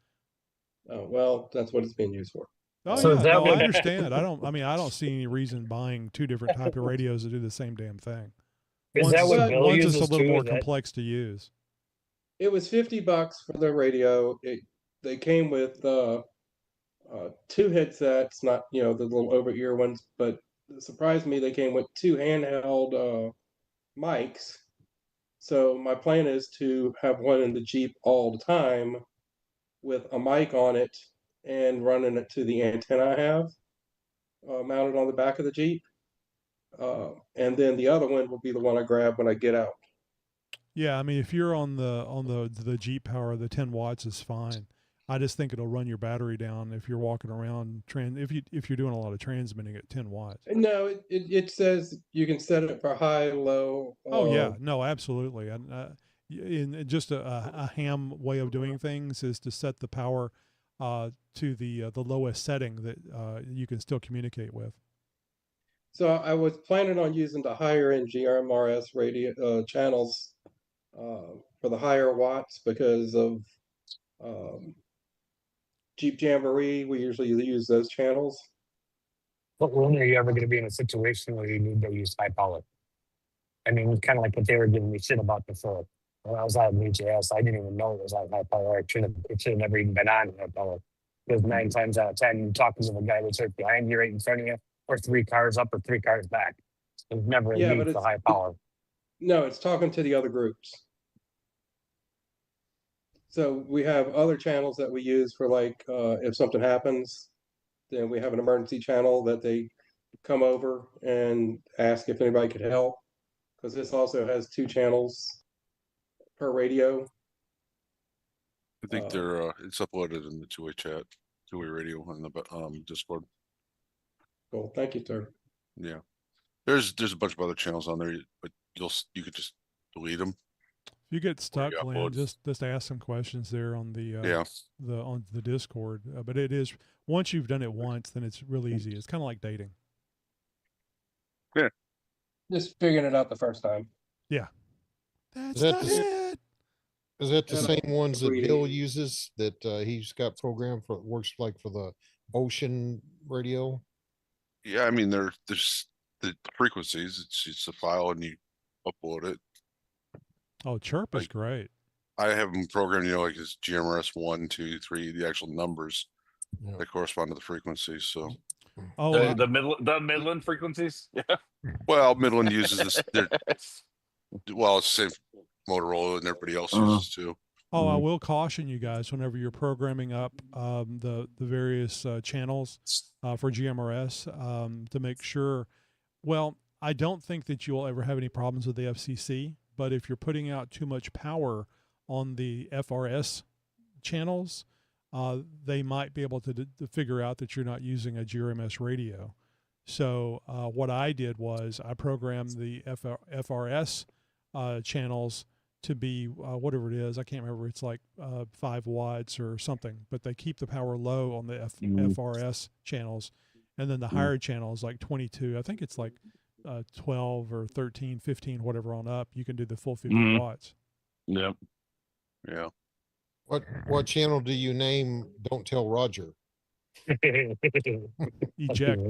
[SPEAKER 7] Oh well, that's what it's being used for.
[SPEAKER 1] Oh so yeah, no, I understand. I don't see any reason buying two different type of radios to do the same damn thing.
[SPEAKER 3] Is that what Bill
[SPEAKER 1] one's
[SPEAKER 3] uses
[SPEAKER 1] just a little
[SPEAKER 3] too,
[SPEAKER 1] more complex to use.
[SPEAKER 7] It was $50 for the radio. They came with 2 headsets, not the little over ear ones, but it surprised me they came with 2 handheld mics. So my plan is to have one in the Jeep all the time with a mic on it and running it to the antenna I have mounted on the back of the Jeep. And then the other one will be the one I grab when I get out.
[SPEAKER 1] Yeah, I mean, if you're on the Jeep power, the 10 watts is fine. I just think it'll run your battery down if you're walking around if you're doing a lot of transmitting at 10 watts.
[SPEAKER 7] No, it says you can set it for high, low.
[SPEAKER 1] Oh yeah, no, absolutely. And in just a ham way of doing things is to set the power to the lowest setting that you can still communicate with.
[SPEAKER 7] So I was planning on using the higher end GMRS radio channels for the higher watts because of Jeep Jamboree. We usually use those channels.
[SPEAKER 3] But when are you ever going to be in a situation where you need to use high power? I mean, it's kind of like what they were giving me shit about before. When I was out in HAS, I didn't even know it was on high power. It should have never even been on high power. Because 9 times out of 10, you're talking to the guy that's right behind you, right in front of you, or 3 cars up or 3 cars back. There's never a need for high power.
[SPEAKER 7] No, it's talking to the other groups. So we have other channels that we use for like if something happens, then we have an emergency channel that they come over and ask if anybody could help. Because this also has 2 channels per radio.
[SPEAKER 6] I think they're it's uploaded in the two-way chat, two-way radio on the Discord.
[SPEAKER 7] Cool, thank you, sir.
[SPEAKER 6] Yeah, there's a bunch of other channels on there, but you could just delete them.
[SPEAKER 1] If you get stuck, Glenn, just ask some questions there on the on the Discord. But it is, once you've done it once, then it's really easy. It's kind of like dating.
[SPEAKER 6] Yeah.
[SPEAKER 7] Just figuring it out the first time.
[SPEAKER 1] Yeah. That's
[SPEAKER 5] it. Is that the same ones that Bill uses that he's got programmed for? Works like for the ocean radio.
[SPEAKER 6] Yeah, I mean there's the frequencies. It's a file and you upload it.
[SPEAKER 1] Oh, Chirp is great.
[SPEAKER 6] I have them programmed, like it's GMRS 1, 2, 3, the actual numbers that correspond to the frequencies. So,
[SPEAKER 2] the Midland frequencies. Yeah.
[SPEAKER 6] Well, Midland uses this. Well, it's the same Motorola and everybody else uses too.
[SPEAKER 1] Oh, I will caution you guys whenever you're programming up the various channels for GMRS to make sure. Well, I don't think that you will ever have any problems with the FCC. But if you're putting out too much power on the FRS channels, they might be able to figure out that you're not using a GMRS radio. So what I did was I programmed the FRS channels to be whatever it is. I can't remember. It's like 5 watts or something, but they keep the power low on the FRS channels. And then the higher channels like 22, I think it's like 12 or 13, 15, whatever on up, you can do the full 50 watts.
[SPEAKER 2] Yep.
[SPEAKER 6] Yeah.
[SPEAKER 5] What channel do you name Don't Tell Roger?
[SPEAKER 1] Eject.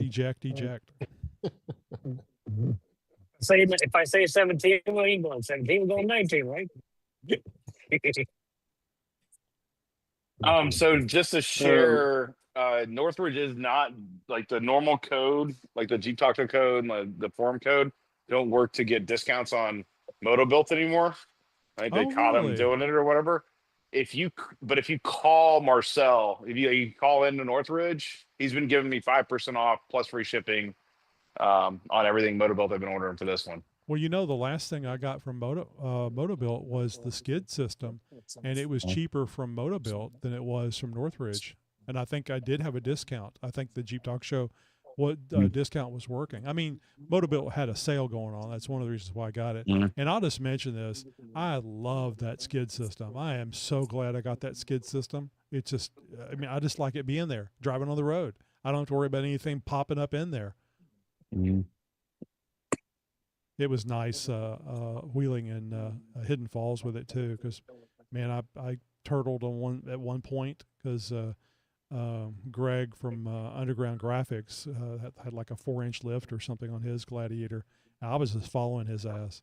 [SPEAKER 3] Say if I say 17, well, you going 17, we're going 19, right?
[SPEAKER 2] So just to share, Northridge is not like the normal code, like the Jeep Talk Show code, and the forum code don't work to get discounts on Moto Built anymore. Right? They caught him doing it or whatever. If you call Marcel, if you call into Northridge, he's been giving me 5% off plus free shipping on everything Moto Built I've been ordering for this one.
[SPEAKER 1] Well, you know, the last thing I got from Motobuilt was the skid system, and it was cheaper from Motobuilt than it was from Northridge. And I think I did have a discount. I think the Jeep Talk Show discount was working. I mean, Motobuilt had a sale going on. That's one of the reasons why I got it. And I'll just mention this. I love that skid system. I am so glad I got that skid system. It's just, I mean, I just like it being there, driving on the road. I don't have to worry about anything popping up in there. It was nice wheeling in Hidden Falls with it too, because man, I turtled on at one point because Greg from Underground Graphics had like a 4-inch lift or something on his Gladiator. I was just following his ass.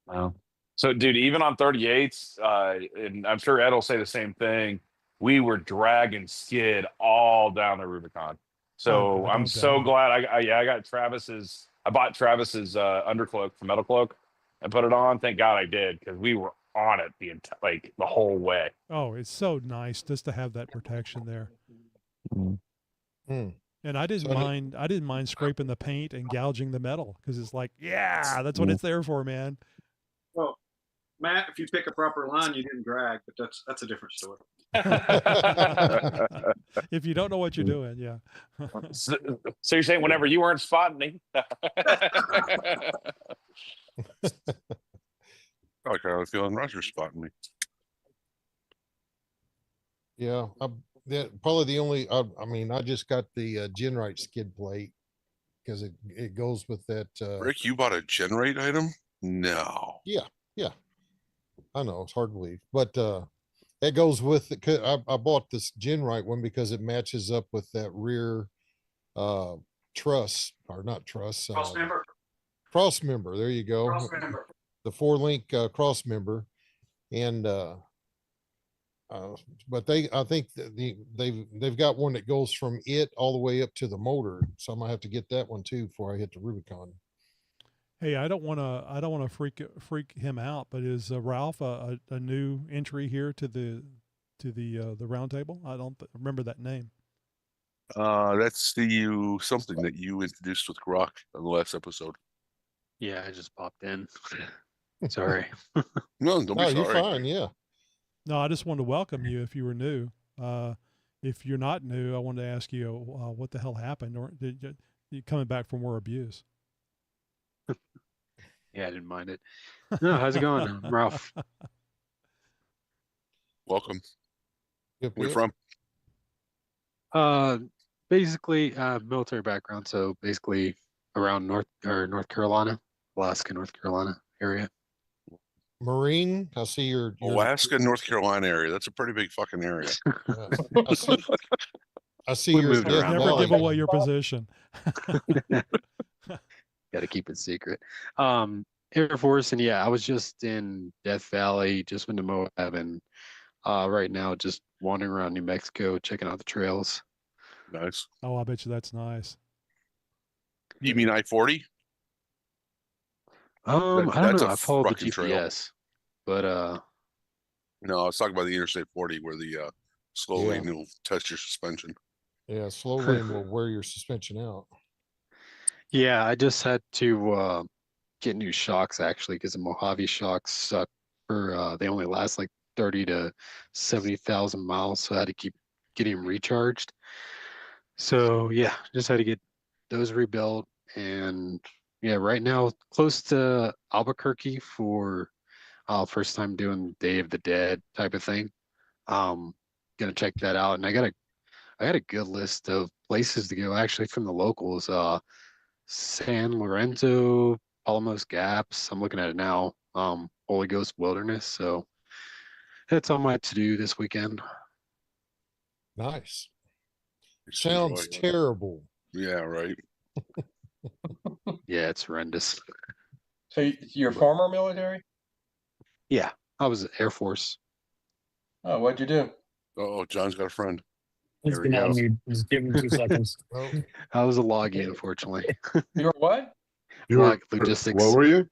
[SPEAKER 2] Wow. So, dude, even on 38s, and I'm sure Ed will say the same thing. We were dragging skid all down the Rubicon. So I'm so glad I got Travis's. I bought Travis's undercloak from Metal Cloak and put it on. Thank God I did, because we were on it the whole way.
[SPEAKER 1] Oh, it's so nice just to have that protection there. And I didn't mind. I didn't mind scraping the paint and gouging the metal, because it's like, yeah, that's what it's there for, man.
[SPEAKER 4] Well, Matt, if you pick a proper line, you didn't drag, but that's a different story.
[SPEAKER 1] If you don't know what you're doing, yeah.
[SPEAKER 2] So you're saying whenever you weren't spotting me?
[SPEAKER 6] I kind of feeling Roger spotting me.
[SPEAKER 5] Yeah, probably the only. I mean, I just got the Genrite skid plate because it goes with that.
[SPEAKER 6] Rick, you bought a Genrite item? No.
[SPEAKER 5] Yeah. I know it's hard to believe, but it goes with it. I bought this Genrite one because it matches up with that rear truss, or not truss. Cross member. There you go.
[SPEAKER 4] Cross member.
[SPEAKER 5] The 4-link cross member, and but I think they've got one that goes from it all the way up to the motor, so I'm gonna have to get that one too before I hit the Rubicon.
[SPEAKER 1] Hey, I don't want to freak him out, but is Ralph a new entry here to the round table? I don't remember that name.
[SPEAKER 6] That's something that you introduced with Grok on the last episode.
[SPEAKER 9] Yeah, I just popped in. Sorry.
[SPEAKER 6] No, don't be sorry.
[SPEAKER 5] You're fine. Yeah.
[SPEAKER 1] No, I just wanted to welcome you if you were new. If you're not new, I wanted to ask you what the hell happened, or did you coming back from war abuse?
[SPEAKER 9] Yeah, I didn't mind it. No, how's it going, Ralph?
[SPEAKER 6] Welcome.
[SPEAKER 5] Yep,
[SPEAKER 6] Where you
[SPEAKER 9] from? Basically, military background. So basically around North Carolina, Alaska, North Carolina area.
[SPEAKER 5] Marine. I see your
[SPEAKER 6] Alaska, North Carolina area. That's a pretty big fucking area.
[SPEAKER 5] I see your
[SPEAKER 1] never give away your position.
[SPEAKER 9] Got to keep it secret. Air Force, and yeah, I was just in Death Valley, just went to Moab, and right now just wandering around New Mexico, checking out the trails.
[SPEAKER 6] Nice.
[SPEAKER 1] Oh, I bet you that's nice.
[SPEAKER 6] You mean I-40?
[SPEAKER 9] I don't know. I followed the GPS,
[SPEAKER 6] trail.
[SPEAKER 9] But
[SPEAKER 6] no, I was talking about the Interstate 40, where the slow lane will test your suspension.
[SPEAKER 5] Yeah, slow lane will wear your suspension out.
[SPEAKER 9] Yeah, I just had to get new shocks actually, because the Mojave shocks suck. They only last like 30 to 70,000 miles, so I had to keep getting them recharged. So yeah, just had to get those rebuilt, and yeah, right now close to Albuquerque for first time doing Day of the Dead type of thing. Gonna check that out, and I got a good list of places to go actually from the locals. San Lorenzo, Alamos Gaps. I'm looking at it now. Holy Ghost Wilderness. So that's on my to-do this weekend.
[SPEAKER 5] Nice.
[SPEAKER 6] Just
[SPEAKER 5] Sounds
[SPEAKER 6] enjoy.
[SPEAKER 5] terrible.
[SPEAKER 6] Yeah, right.
[SPEAKER 9] Yeah, it's horrendous.
[SPEAKER 7] So you're former military?
[SPEAKER 9] Yeah, I was Air Force.
[SPEAKER 7] Oh, what'd you do?
[SPEAKER 6] Oh, John's got a friend.
[SPEAKER 3] He's
[SPEAKER 9] There we
[SPEAKER 3] been on
[SPEAKER 9] go.
[SPEAKER 3] mute. Just give him 2 seconds.
[SPEAKER 5] Oh,
[SPEAKER 9] I was a loggy, unfortunately.
[SPEAKER 7] You're what?
[SPEAKER 10] You were,
[SPEAKER 9] Log logistics.
[SPEAKER 10] what were you?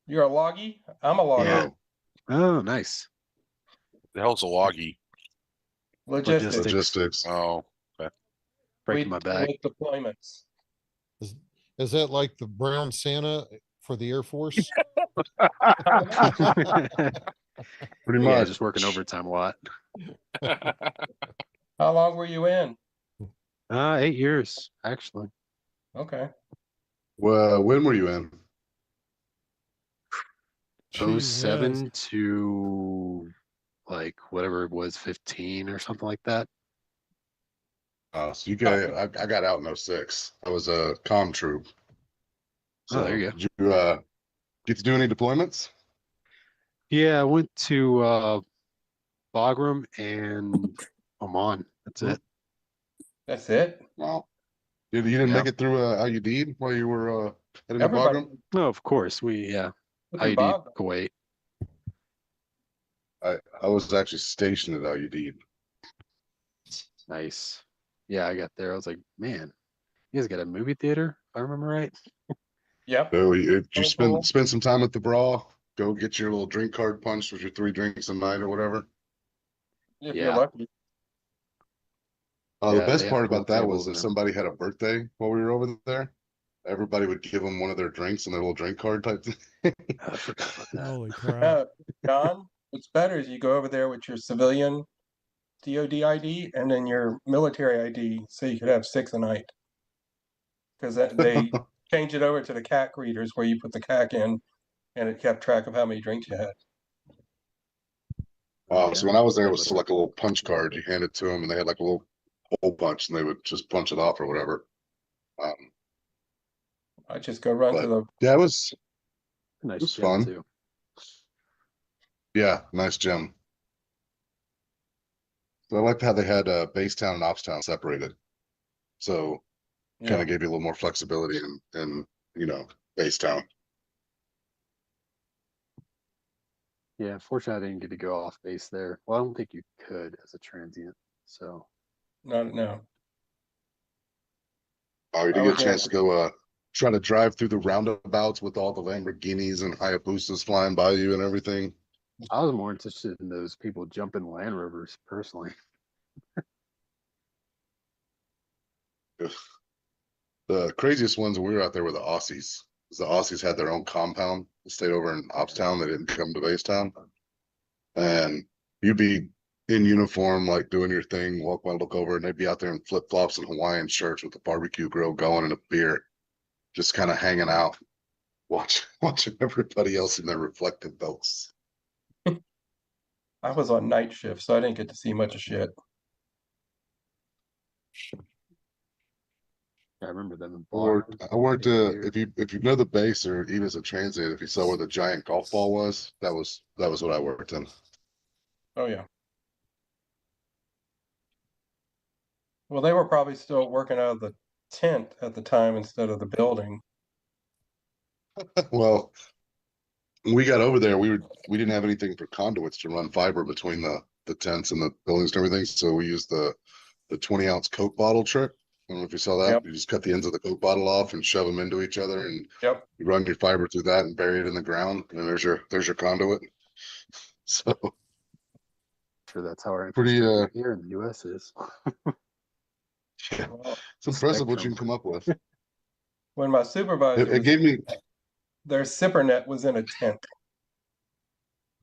[SPEAKER 7] You're a loggy? I'm a loggy.
[SPEAKER 9] Yeah. Oh, nice.
[SPEAKER 6] The hell's a loggy?
[SPEAKER 7] Logistics.
[SPEAKER 10] Logistics.
[SPEAKER 6] Oh,
[SPEAKER 9] Breaking my back.
[SPEAKER 7] With deployments.
[SPEAKER 5] is that like the brown Santa for the Air Force?
[SPEAKER 10] Pretty
[SPEAKER 9] Yeah,
[SPEAKER 10] much.
[SPEAKER 9] just working overtime a lot.
[SPEAKER 7] How long were you in?
[SPEAKER 9] 8 years, actually.
[SPEAKER 7] Okay.
[SPEAKER 10] Well, when were you in?
[SPEAKER 1] Gee
[SPEAKER 9] 07
[SPEAKER 1] whiz.
[SPEAKER 9] to like whatever it was, 15 or something like that.
[SPEAKER 10] So you got, I got out in 06. I was a comm troop. So
[SPEAKER 9] Oh, there you go.
[SPEAKER 10] did you get to do any deployments?
[SPEAKER 9] Yeah, I went to Bagram and Oman. That's it.
[SPEAKER 7] That's it?
[SPEAKER 10] Well, you didn't
[SPEAKER 9] Yeah.
[SPEAKER 10] make it through IUD while you were heading to
[SPEAKER 7] Everybody.
[SPEAKER 10] Bagram?
[SPEAKER 9] No, of course. Yeah.
[SPEAKER 7] Look at
[SPEAKER 9] IUD
[SPEAKER 7] Bob.
[SPEAKER 9] Kuwait.
[SPEAKER 10] I was actually stationed at IUD.
[SPEAKER 9] Nice. Yeah, I got there. I was like, man, you guys got a movie theater, if I remember right.
[SPEAKER 7] Yep.
[SPEAKER 10] So if you
[SPEAKER 7] Oh, cool.
[SPEAKER 10] spend some time at the bra, go get your little drink card punched with your 3 drinks a night or whatever.
[SPEAKER 7] If
[SPEAKER 9] Yeah.
[SPEAKER 7] you're lucky.
[SPEAKER 10] The
[SPEAKER 9] Yeah,
[SPEAKER 10] best
[SPEAKER 9] they
[SPEAKER 10] part
[SPEAKER 9] have pool
[SPEAKER 10] about that was
[SPEAKER 9] tables
[SPEAKER 10] if
[SPEAKER 9] and
[SPEAKER 10] somebody had a birthday while we were over there, everybody would give them one of their drinks and their little drink card type thing.
[SPEAKER 9] I forgot about that.
[SPEAKER 1] Holy crap.
[SPEAKER 7] John, what's better is you go over there with your civilian DOD ID and then your military ID so you could have 6 a night. Because they changed it over to the CAC readers where you put the CAC in and it kept track of how many drinks you had.
[SPEAKER 10] So when I was there, it was still like a little punch card. You hand it to them and they had like a little hole punch and they would just punch it off or whatever.
[SPEAKER 7] I just go run to the
[SPEAKER 10] Yeah, it was
[SPEAKER 9] Nice
[SPEAKER 10] was
[SPEAKER 9] gym
[SPEAKER 10] fun.
[SPEAKER 9] too.
[SPEAKER 10] Yeah, nice gym. So I liked how they had base town and ops town separated. So kind of gave you a little more flexibility in base town.
[SPEAKER 9] Yeah, fortunately, I didn't get to go off base there. Well, I don't think you could as a transient. So
[SPEAKER 7] no.
[SPEAKER 10] Oh, you
[SPEAKER 7] I
[SPEAKER 10] did
[SPEAKER 7] was
[SPEAKER 10] get a chance to go try to drive through the roundabouts with all the Lamborghinis and Hayabusas flying by you and everything.
[SPEAKER 9] I was more interested in those people jumping Land Rovers personally.
[SPEAKER 10] The craziest ones when we were out there were the Aussies. 'Cause the Aussies had their own compound. They stayed over in Ops Town. They didn't come to base town. And you'd be in uniform, like doing your thing, walk by, look over, and they'd be out there in flip flops and Hawaiian shirts with a barbecue grill going and a beer, just kind of hanging out, watching everybody else in their reflective belts.
[SPEAKER 7] I was on night shift, so I didn't get to see much of shit.
[SPEAKER 9] I remember them in
[SPEAKER 10] Or
[SPEAKER 9] Bagram.
[SPEAKER 10] I worked
[SPEAKER 9] Weird.
[SPEAKER 10] if you know the base or even as a transit, if you saw where the giant golf ball was, that was what I worked in.
[SPEAKER 7] Oh yeah. Well, they were probably still working out of the tent at the time instead of the building.
[SPEAKER 10] Well, when we got over there, we didn't have anything for conduits to run fiber between the tents and the buildings and everything, so we used the 20-ounce Coke bottle trick. I don't know if you saw that.
[SPEAKER 7] Yep.
[SPEAKER 10] You just cut the ends of the Coke bottle off and shove them into each other, and
[SPEAKER 7] Yep.
[SPEAKER 10] you run your fiber through that and bury it in the ground, and there's your conduit. So
[SPEAKER 9] Sure, that's how our
[SPEAKER 10] pretty
[SPEAKER 9] infrastructure here in the U.S. is.
[SPEAKER 10] yeah,
[SPEAKER 7] Well,
[SPEAKER 10] it's impressive what you
[SPEAKER 9] Spectrum.
[SPEAKER 10] can come up with.
[SPEAKER 7] when my supervisor
[SPEAKER 10] It gave me
[SPEAKER 7] their zipper net was in a tent.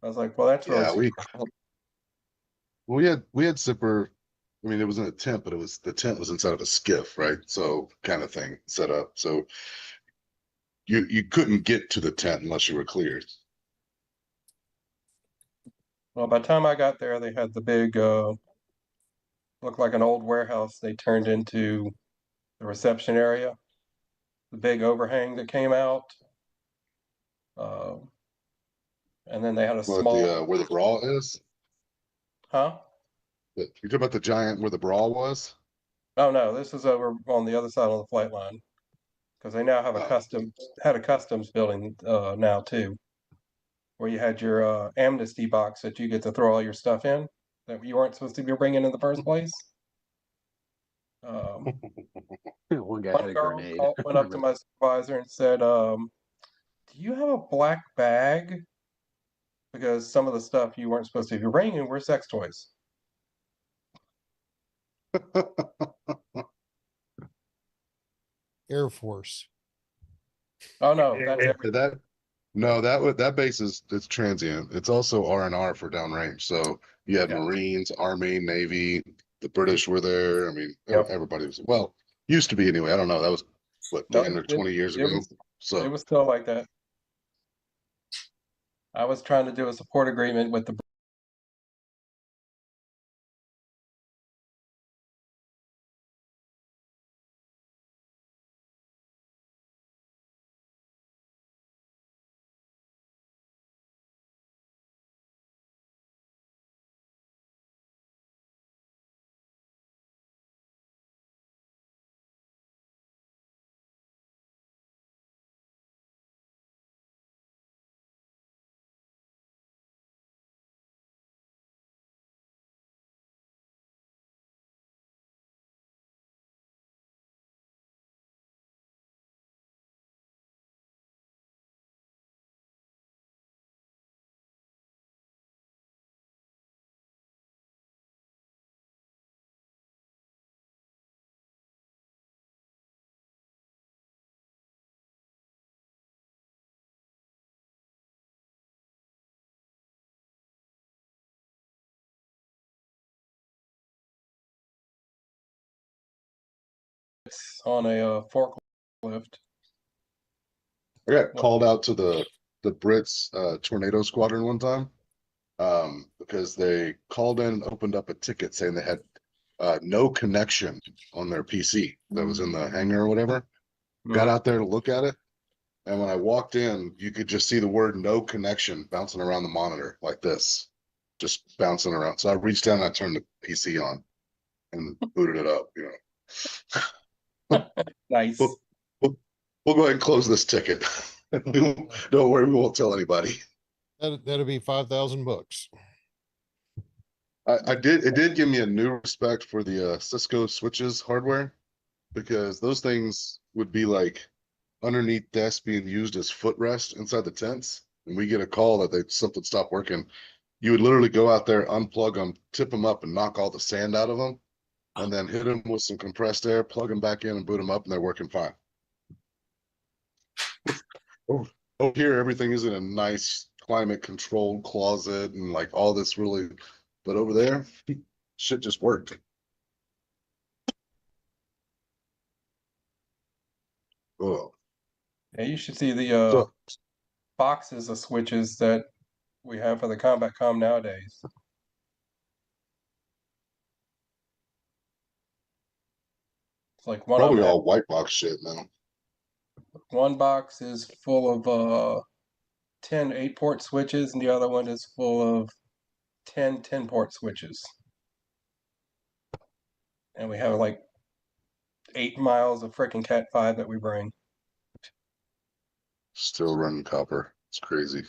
[SPEAKER 7] I was like, well, that's really
[SPEAKER 10] yeah we had zipper I mean, it was in a tent, but the tent was inside of a skiff, right? So kind of thing set up. So you couldn't get to the tent unless you were cleared.
[SPEAKER 7] Well, by the time I got there, they had the big, looked like an old warehouse they turned into the reception area. The big overhang that came out. And then they had a
[SPEAKER 10] What
[SPEAKER 7] small,
[SPEAKER 10] where the brawl is?
[SPEAKER 7] huh?
[SPEAKER 10] You talk about the giant where the brawl was?
[SPEAKER 7] Oh no, this is over on the other side of the flight line. Because they now have a customs building now too, where you had your amnesty box that you get to throw all your stuff in that you weren't supposed to be bringing in the first place.
[SPEAKER 9] One guy had
[SPEAKER 7] One
[SPEAKER 9] a
[SPEAKER 7] girl
[SPEAKER 9] grenade.
[SPEAKER 7] went up to my supervisor and said, "Do you have a black bag? Because some of the stuff you weren't supposed to be bringing were sex toys."
[SPEAKER 5] Air Force.
[SPEAKER 7] Oh no, that's every.
[SPEAKER 10] That base is it's transient. It's also R&R for downrange. So you had
[SPEAKER 7] Yeah.
[SPEAKER 10] Marines, Army, Navy, the British were there. I mean,
[SPEAKER 7] Yep.
[SPEAKER 10] everybody was, well, used to be anyway. I don't know. That was what,
[SPEAKER 7] No,
[SPEAKER 10] 10 or 20 years
[SPEAKER 7] it
[SPEAKER 10] ago.
[SPEAKER 7] was
[SPEAKER 10] So
[SPEAKER 7] it was still like that. I was trying to do a support agreement with the. On a forklift.
[SPEAKER 10] I got called out to the Brits tornado squadron one time because they called in and opened up a ticket saying they had no connection on their PC that was in the hangar or whatever. Got out there to look at it. And when I walked in, you could just see the word no connection bouncing around the monitor like this, just bouncing around. So I reached down and I turned the PC on and booted it up, you know.
[SPEAKER 7] Nice.
[SPEAKER 10] We'll go ahead and close this ticket. Don't worry, we won't tell anybody.
[SPEAKER 5] That'll be $5,000.
[SPEAKER 10] It did give me a new respect for the Cisco switches hardware, because those things would be like underneath desks being used as footrest inside the tents. And we get a call that something stopped working. You would literally go out there, unplug them, tip them up and knock all the sand out of them, and then hit them with some compressed air, plug them back in and boot them up, and they're working fine. Over here, everything is in a nice climate controlled closet and like all this really, but over there, shit just worked. Oh.
[SPEAKER 7] Yeah, you should see the boxes of switches that we have for the combat comm nowadays. It's like one
[SPEAKER 10] Probably
[SPEAKER 7] of them.
[SPEAKER 10] all white box shit now.
[SPEAKER 7] One box is full of 10 8-port switches, and the other one is full of 10 10-port switches. And we have like 8 miles of freaking Cat5 that we bring.
[SPEAKER 10] Still running copper. It's crazy.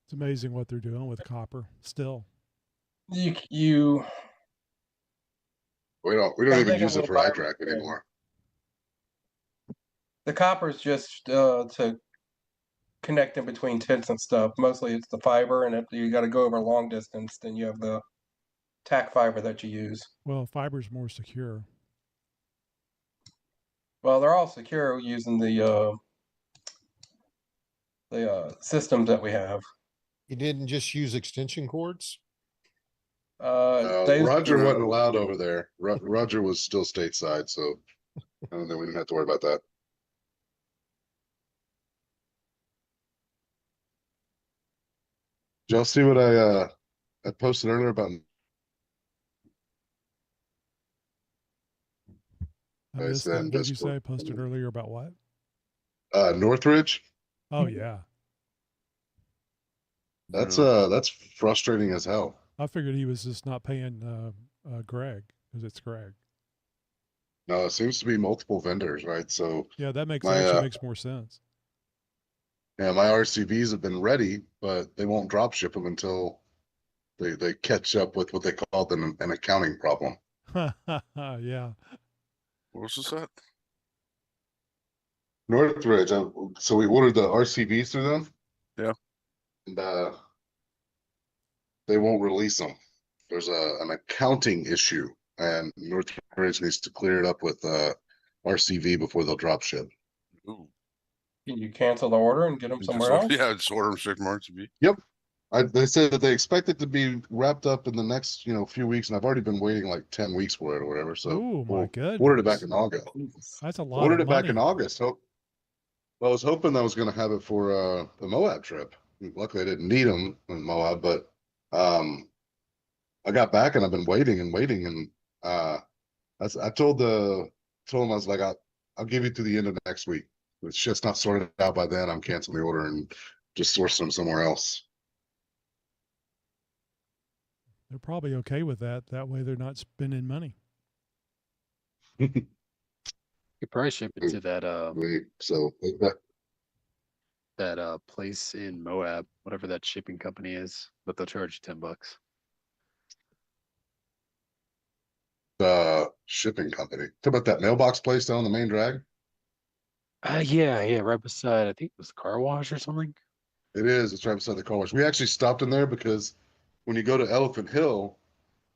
[SPEAKER 1] It's amazing what they're doing with copper still.
[SPEAKER 7] You
[SPEAKER 10] we don't even use it for iDRAC anymore.
[SPEAKER 7] The copper is just to connect in between tents and stuff. Mostly it's the fiber, and if you got to go over a long distance, then you have the tack fiber that you use.
[SPEAKER 1] Well, fiber's more secure.
[SPEAKER 7] Well, they're all secure using the systems that we have.
[SPEAKER 5] You didn't just use extension cords?
[SPEAKER 10] Roger
[SPEAKER 7] Dave's-
[SPEAKER 10] wasn't allowed over there. Roger was still stateside, so I don't think we didn't have to worry about that. Did y'all see what I posted earlier about
[SPEAKER 1] I
[SPEAKER 10] I
[SPEAKER 1] missed
[SPEAKER 10] said
[SPEAKER 1] that. What did you
[SPEAKER 10] Discord.
[SPEAKER 1] say? Posted earlier about what?
[SPEAKER 10] Northridge?
[SPEAKER 1] Oh yeah,
[SPEAKER 10] That's frustrating as hell.
[SPEAKER 1] I figured he was just not paying Greg because it's Greg.
[SPEAKER 10] No, it seems to be multiple vendors, right? So
[SPEAKER 1] Yeah, that
[SPEAKER 10] my
[SPEAKER 1] actually makes more sense.
[SPEAKER 10] yeah, my RCVs have been ready, but they won't drop ship them until they catch up with what they called an accounting problem.
[SPEAKER 1] Yeah.
[SPEAKER 6] Where's this at?
[SPEAKER 10] Northridge. So we ordered the RCVs through them.
[SPEAKER 6] Yeah.
[SPEAKER 10] And they won't release them. There's an accounting issue, and Northridge needs to clear it up with RCV before they'll drop ship.
[SPEAKER 6] Ooh.
[SPEAKER 7] Can you cancel the order and get them somewhere else?
[SPEAKER 6] Yeah, just order them straight from RCB.
[SPEAKER 10] Yep. They said that they expect it to be wrapped up in the next, few weeks, and I've already been waiting like 10 weeks for it or whatever. So
[SPEAKER 1] Oh my goodness.
[SPEAKER 10] ordered it back in August.
[SPEAKER 1] That's a lot
[SPEAKER 10] Ordered
[SPEAKER 1] of
[SPEAKER 10] it back in
[SPEAKER 1] money.
[SPEAKER 10] August. Well, I was hoping I was going to have it for the Moab trip. Luckily, I didn't need them in Moab, but I got back and I've been waiting and waiting, and I told him I was like, I'll give you to the end of next week. If it's just not sorted out by then, I'm canceling the order and just sourcing them somewhere else.
[SPEAKER 1] They're probably okay with that. That way they're not spending money.
[SPEAKER 9] You could probably ship it to that
[SPEAKER 10] So
[SPEAKER 9] that place in Moab, whatever that shipping company is, but they'll charge you $10.
[SPEAKER 10] the shipping company. Talk about that mailbox place down the main drag.
[SPEAKER 9] Yeah, right beside, I think it was the car wash or something.
[SPEAKER 10] It is. It's right beside the car wash. We actually stopped in there because when you go to Elephant Hill,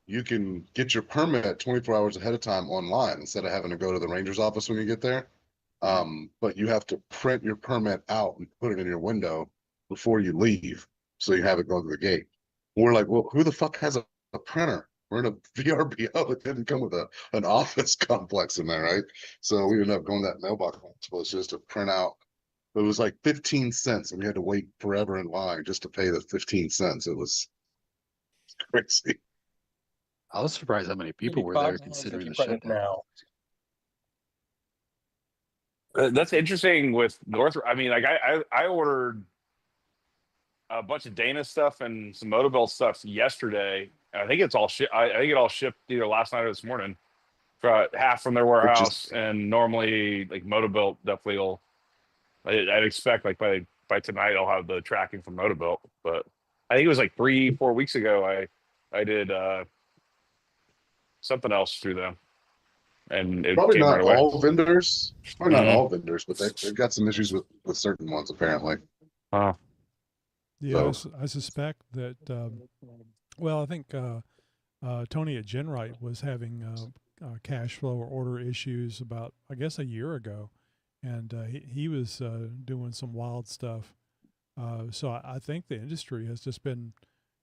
[SPEAKER 10] you can get your permit 24 hours ahead of time online instead of having to go to the ranger's office when you get there. But you have to print your permit out and put it in your window before you leave, so you have it go to the gate. We're like, well, who the fuck has a printer? We're in a VRBO. It didn't come with an office complex in there, right? So we ended up going to that mailbox place just to print out. It was like 15 cents, and we had to wait forever in line just to pay the 15 cents. It was crazy.
[SPEAKER 9] I was surprised how many people were there considering the shutdown.
[SPEAKER 7] Now.
[SPEAKER 2] That's interesting with North. I mean, like I ordered a bunch of Dana stuff and some Motoville stuff yesterday. I think it's all I think it all shipped either last night or this morning. For half from their warehouse, and normally like Motoville definitely will. I'd expect like by tonight I'll have the tracking from Motoville, but I think it was like 3-4 weeks ago I did something else through them, and it
[SPEAKER 10] Probably
[SPEAKER 2] came
[SPEAKER 10] not
[SPEAKER 2] right away.
[SPEAKER 10] all vendors. Probably not all vendors, but they've got some issues with certain ones apparently.
[SPEAKER 1] Yeah, I suspect that. Well, I think Tony at Genrite was having cash flow or order issues about, I guess, a year ago, and he was doing some wild stuff. So I think the industry has just been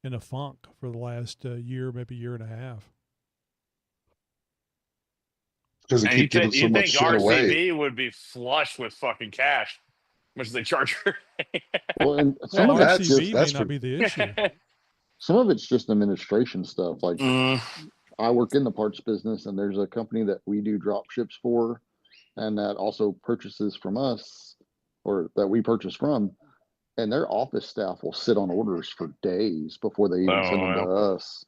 [SPEAKER 1] in a funk for the last year, maybe year and a half.
[SPEAKER 10] Because they keep giving so much shit away.
[SPEAKER 2] RCV would be flush with fucking cash, much as they charge her.
[SPEAKER 8] Well, and some of it's
[SPEAKER 1] RCV
[SPEAKER 8] just,
[SPEAKER 1] may not be the issue.
[SPEAKER 8] some of it's just administration stuff. Like I work in the parts business, and there's a company that we do drop ships for, and that also purchases from us, or that we purchase from, and their office staff will sit on orders for days before they even send them to us.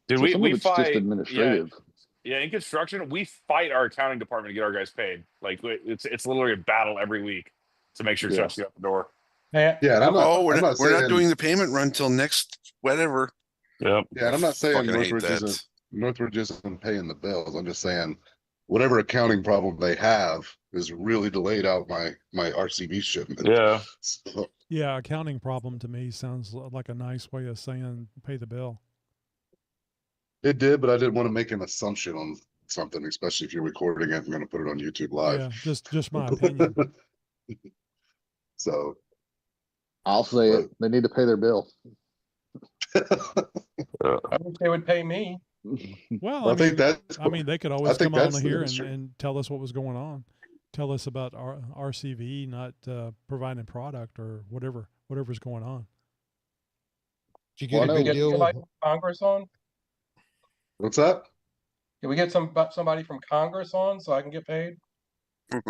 [SPEAKER 2] Dude,
[SPEAKER 8] So some
[SPEAKER 2] we
[SPEAKER 8] of it's
[SPEAKER 2] fight
[SPEAKER 8] just administrative.
[SPEAKER 2] Yeah, in construction, we fight our accounting department to get our guys paid. Like it's literally a battle every week to make sure checks get out the door.
[SPEAKER 10] Yeah, and I'm not,
[SPEAKER 6] we're not
[SPEAKER 10] saying,
[SPEAKER 6] doing the payment run till next whatever.
[SPEAKER 2] Yep.
[SPEAKER 10] Yeah, and I'm not saying
[SPEAKER 6] Fucking hate
[SPEAKER 10] Northridge isn't paying the bills. I'm just saying whatever accounting problem they have is really delayed out my RCV shipment.
[SPEAKER 2] Yeah.
[SPEAKER 10] So,
[SPEAKER 1] Yeah, accounting problem to me sounds like a nice way of saying pay the bill.
[SPEAKER 10] it did, but I didn't want to make an assumption on something, especially if you're recording it and going to put it on YouTube live.
[SPEAKER 1] Yeah, just my opinion.
[SPEAKER 10] So
[SPEAKER 8] I'll say it. They need to pay their bill.
[SPEAKER 7] I wish they would pay me.
[SPEAKER 1] Well,
[SPEAKER 10] I think that's.
[SPEAKER 1] I mean, they could
[SPEAKER 10] I
[SPEAKER 1] always
[SPEAKER 10] think
[SPEAKER 1] come on
[SPEAKER 10] that's the
[SPEAKER 1] here
[SPEAKER 10] industry.
[SPEAKER 1] and tell us what was going on. Tell us about RCV not providing product or whatever's going on.
[SPEAKER 5] Did you get
[SPEAKER 8] Well,
[SPEAKER 5] a
[SPEAKER 8] I
[SPEAKER 5] good
[SPEAKER 8] know-
[SPEAKER 7] Get somebody
[SPEAKER 5] deal?
[SPEAKER 7] from Congress on?
[SPEAKER 10] What's that?
[SPEAKER 7] Can we get somebody from Congress on so I can get paid?
[SPEAKER 5] There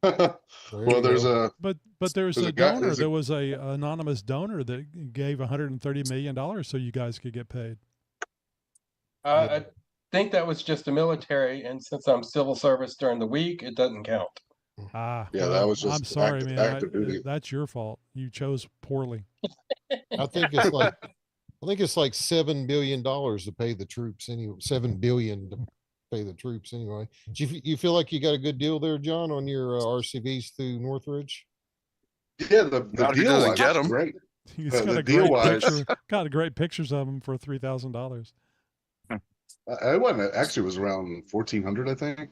[SPEAKER 10] Well,
[SPEAKER 5] you
[SPEAKER 10] there's
[SPEAKER 5] go.
[SPEAKER 10] a
[SPEAKER 1] But there's
[SPEAKER 10] There's
[SPEAKER 1] a
[SPEAKER 10] a guy-
[SPEAKER 1] donor.
[SPEAKER 10] there's a-
[SPEAKER 1] There was a anonymous donor that gave $130 million so you guys could get paid.
[SPEAKER 7] I think that was just the military, and since I'm civil service during the week, it doesn't count.
[SPEAKER 1] Ah,
[SPEAKER 10] Yeah, that
[SPEAKER 1] well,
[SPEAKER 10] was just
[SPEAKER 1] I'm sorry,
[SPEAKER 10] active-
[SPEAKER 1] man.
[SPEAKER 10] active duty.
[SPEAKER 1] That's your fault. You chose poorly.
[SPEAKER 5] I think it's like $7 billion to pay the troops anyway. 7 billion to pay the troops anyway. Do you feel like you got a good deal there, John, on your RCVs through Northridge?
[SPEAKER 10] yeah. The
[SPEAKER 6] Not if he
[SPEAKER 10] deal
[SPEAKER 6] doesn't
[SPEAKER 10] wise
[SPEAKER 6] get
[SPEAKER 10] is
[SPEAKER 6] 'em.
[SPEAKER 10] great.
[SPEAKER 1] He's
[SPEAKER 10] The
[SPEAKER 1] got a
[SPEAKER 10] deal
[SPEAKER 1] great
[SPEAKER 10] wise-
[SPEAKER 1] picture. Got great pictures of him for $3,000.
[SPEAKER 10] I wasn't actually it was around 1,400, I think,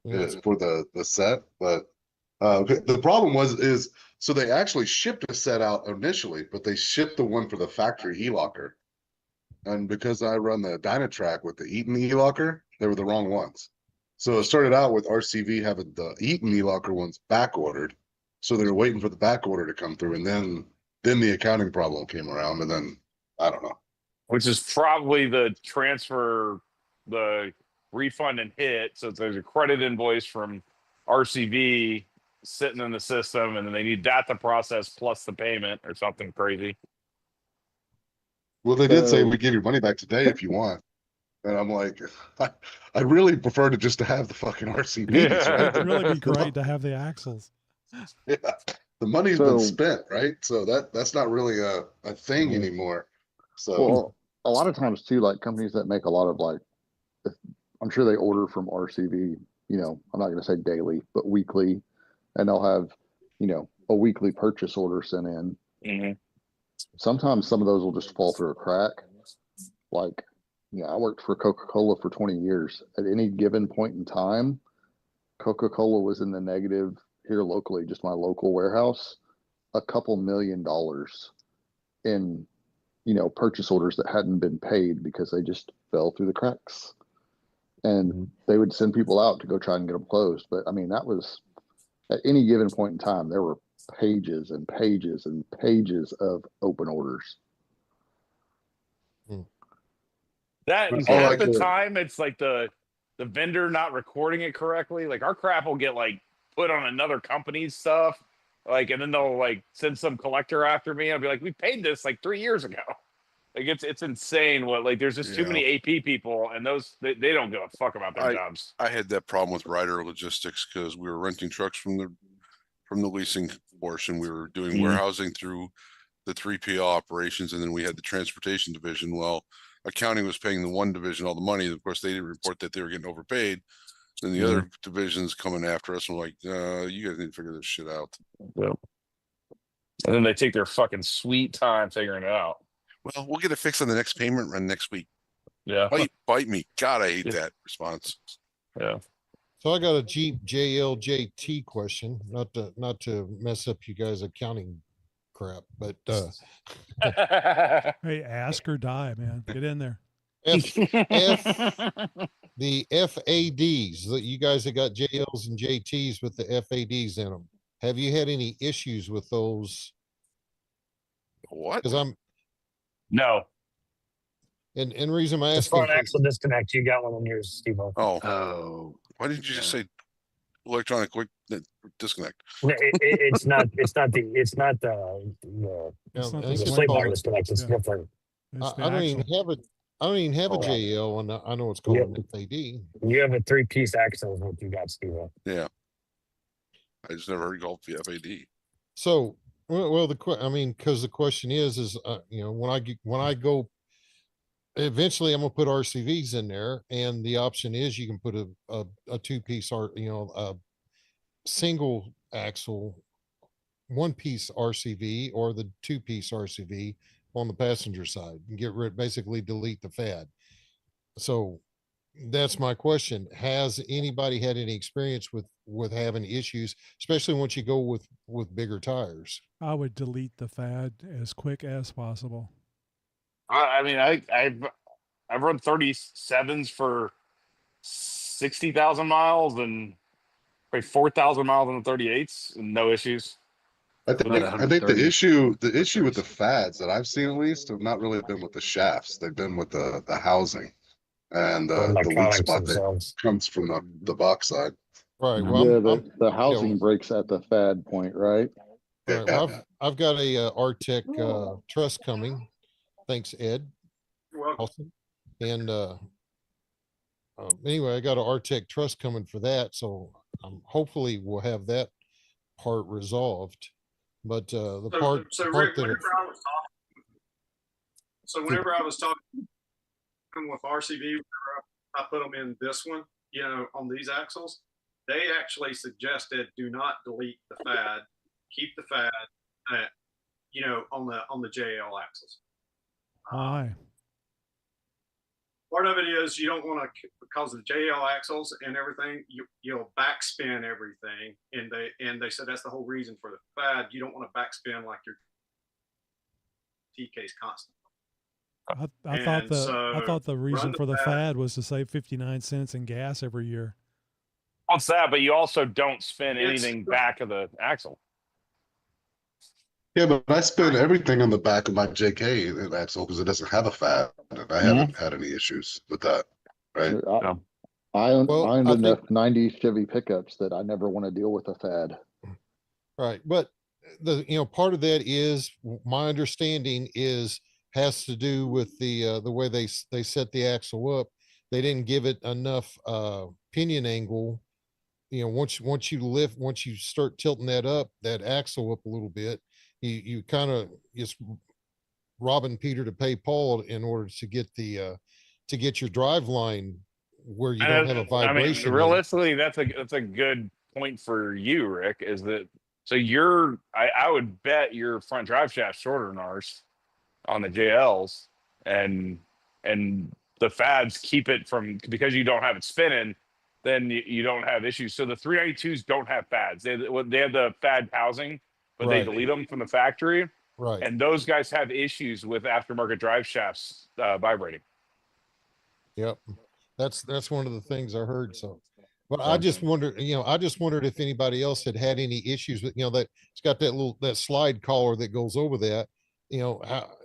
[SPEAKER 5] Yeah.
[SPEAKER 10] for the set. But the problem is so they actually shipped a set out initially, but they shipped the one for the factory e-locker, and because I run the Dynatrack with the Eaton e-locker, they were the wrong ones. So it started out with RCV having the Eaton e-locker ones back ordered, so they were waiting for the back order to come through, and then the accounting problem came around, and then I don't know.
[SPEAKER 2] Which is probably the transfer, the refund and hit. So there's a credit invoice from RCV sitting in the system, and then they need that to process plus the payment or something crazy.
[SPEAKER 10] Well, they did say
[SPEAKER 8] So-
[SPEAKER 10] we give your money back today if you want. And I'm like, I really prefer to just to have the fucking RCBs, right?
[SPEAKER 1] It'd really be great to have the axles.
[SPEAKER 10] Yeah. The money's
[SPEAKER 8] So-
[SPEAKER 10] been spent, right? So that's not really a thing anymore. So
[SPEAKER 8] Well, a lot of times too, like companies that make a lot of like, I'm sure they order from RCV, I'm not going to say daily, but weekly, and they'll have, a weekly purchase order sent in.
[SPEAKER 2] Mm-hmm.
[SPEAKER 8] Sometimes some of those will just fall through a crack. Like, I worked for Coca-Cola for 20 years. At any given point in time, Coca-Cola was in the negative here locally, just my local warehouse, a couple $1 million in, purchase orders that hadn't been paid because they just fell through the cracks. And they would send people out to go try and get them closed. But I mean, that was at any given point in time, there were pages and pages and pages of open orders.
[SPEAKER 2] That
[SPEAKER 10] But
[SPEAKER 2] and
[SPEAKER 10] all
[SPEAKER 2] half
[SPEAKER 10] I
[SPEAKER 2] the
[SPEAKER 10] could-
[SPEAKER 2] time it's like the vendor not recording it correctly. Like our crap will get like put on another company's stuff. Like, and then they'll like send some collector after me. I'll be like, we paid this like 3 years ago. Like it's insane what like there's just too
[SPEAKER 6] Yeah.
[SPEAKER 2] many AP people and those they don't give a fuck about their jobs.
[SPEAKER 6] I had that problem with Ryder Logistics because we were renting trucks from the leasing portion. We were doing
[SPEAKER 2] Mhm.
[SPEAKER 6] warehousing through the 3PL operations, and then we had the transportation division. Well, accounting was paying the one division all the money. Of course, they didn't report that they were getting overpaid. Then the other divisions coming after us and like, you guys need to figure this shit out.
[SPEAKER 2] Yep. And then they take their fucking sweet time figuring it out.
[SPEAKER 6] Well, we'll get it fixed on the next payment run next week.
[SPEAKER 2] Yeah.
[SPEAKER 6] Bite me. God, I hate
[SPEAKER 2] Yeah.
[SPEAKER 6] that response.
[SPEAKER 2] Yeah.
[SPEAKER 5] So I got a Jeep JLJT question, not to mess up you guys' accounting crap, but
[SPEAKER 1] Hey, ask or die, man. Get in there.
[SPEAKER 5] the FADs that you guys have got JLs and JTs with the FADs in them. Have you had any issues with those?
[SPEAKER 6] What?
[SPEAKER 5] Because
[SPEAKER 2] No.
[SPEAKER 5] and reason I'm
[SPEAKER 3] It's for
[SPEAKER 5] asking
[SPEAKER 3] an axle disconnect. You got one on yours, Steve.
[SPEAKER 9] Oh,
[SPEAKER 6] Why didn't you just say electronic quick disconnect?
[SPEAKER 3] It's not the
[SPEAKER 1] It's not
[SPEAKER 5] I
[SPEAKER 1] the
[SPEAKER 5] think
[SPEAKER 3] slate
[SPEAKER 5] called
[SPEAKER 3] bar
[SPEAKER 5] a-
[SPEAKER 3] disconnect. It's
[SPEAKER 1] Yeah.
[SPEAKER 3] different.
[SPEAKER 1] It's the
[SPEAKER 5] I don't
[SPEAKER 1] axle.
[SPEAKER 5] even have a I don't even have a
[SPEAKER 3] Oh, wow.
[SPEAKER 5] JL, and I know it's called
[SPEAKER 3] Yep.
[SPEAKER 5] an FAD.
[SPEAKER 3] You have a 3-piece axle is what you got, Steve.
[SPEAKER 6] Yeah. I just never heard called the FAD.
[SPEAKER 5] So, well, because the question is, when I go, eventually I'm gonna put RCVs in there, and the option is you can put a 2-piece a single axle, 1-piece RCV or the 2-piece RCV on the passenger side and basically delete the FAD. So that's my question. Has anybody had any experience with having issues, especially once you go with bigger tires?
[SPEAKER 1] I would delete the FAD as quick as possible.
[SPEAKER 2] I mean, I've run 37s for 60,000 miles and probably 4,000 miles on the 38s, and no issues.
[SPEAKER 10] I
[SPEAKER 2] With
[SPEAKER 10] think
[SPEAKER 2] it.
[SPEAKER 10] the issue with the fads that I've seen at least have not really been with the shafts. They've been with the housing and
[SPEAKER 3] The
[SPEAKER 10] the weak
[SPEAKER 3] electronics
[SPEAKER 10] spot that
[SPEAKER 3] themselves.
[SPEAKER 10] comes from the box side.
[SPEAKER 5] Right. Well,
[SPEAKER 8] Yeah,
[SPEAKER 5] I'm
[SPEAKER 8] the housing breaks at the fad point, right?
[SPEAKER 5] right. Well, I've got a Artec truss coming. Thanks, Ed.
[SPEAKER 4] You're welcome.
[SPEAKER 5] Awesome. And anyway, I got an Artec truss coming for that, so hopefully we'll have that part resolved. But the part
[SPEAKER 4] Rick,
[SPEAKER 5] that
[SPEAKER 4] whenever I was talking with RCV, whenever I put them in this one, you know, on these axles, they actually suggested do not delete the fad, keep the fad, you know, on the JL axles.
[SPEAKER 1] Why?
[SPEAKER 4] Part of it is you don't want to, because of the JL axles and everything, you'll backspin everything, and they said that's the whole reason for the fad. You don't want to backspin like your T case constantly.
[SPEAKER 1] I thought the reason for the fad was to save 59 cents in gas every year.
[SPEAKER 2] What's that? But you also don't spin anything back of the axle.
[SPEAKER 10] Yeah, but I spin everything on the back of my JK axle because it doesn't have a fad, and I haven't had any issues with that. Right?
[SPEAKER 8] I owned enough 90 Chevy pickups that I never want to deal with a fad.
[SPEAKER 5] Right, but part of that is my understanding has to do with the way they set the axle up. They didn't give it enough pinion angle. Once you start tilting that axle up a little bit, you kind of just robbing Peter to pay Paul in order to get your drive line where you don't have a vibration.
[SPEAKER 2] I mean, realistically, that's a good point for you, Rick. Is that so? I would bet your front drive shaft shorter than ours on the JLs, and the fads keep it from, because you don't have it spinning, then you don't have issues. So the 392s don't have fads. They have the fad housing, but they delete them from the factory.
[SPEAKER 5] Right.
[SPEAKER 2] And those guys have issues with aftermarket drive shafts vibrating.
[SPEAKER 5] Yep. That's one of the things I heard. So, but I just wondered if anybody else had any issues with, that it's got that slide collar that goes over that.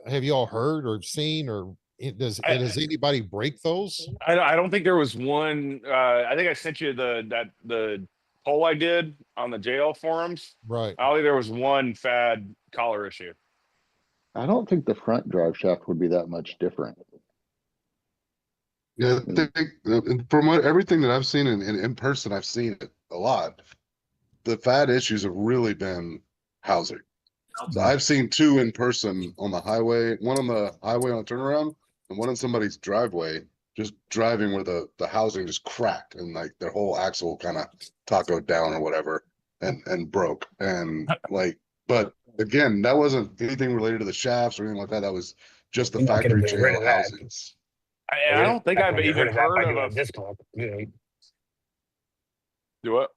[SPEAKER 5] Have you all heard or seen, or does anybody break those?
[SPEAKER 2] I don't think there was one. I think I sent you the poll I did on the JL forums.
[SPEAKER 5] Right.
[SPEAKER 2] I don't think there was one fad collar issue.
[SPEAKER 8] I don't think the front drive shaft would be that much different.
[SPEAKER 10] Yeah, I think from everything that I've seen in person, I've seen it a lot. The fad issues have really been housing. So I've seen two in person on the highway, one on the highway on a turnaround, and one in somebody's driveway, just driving where the housing just cracked and like their whole axle kind of tacoed down or whatever and broke. And but again, that wasn't anything related to the shafts or anything like that. That was just the factory JL housings.
[SPEAKER 2] I don't think I've even heard of a
[SPEAKER 3] disconnect.
[SPEAKER 2] Do what?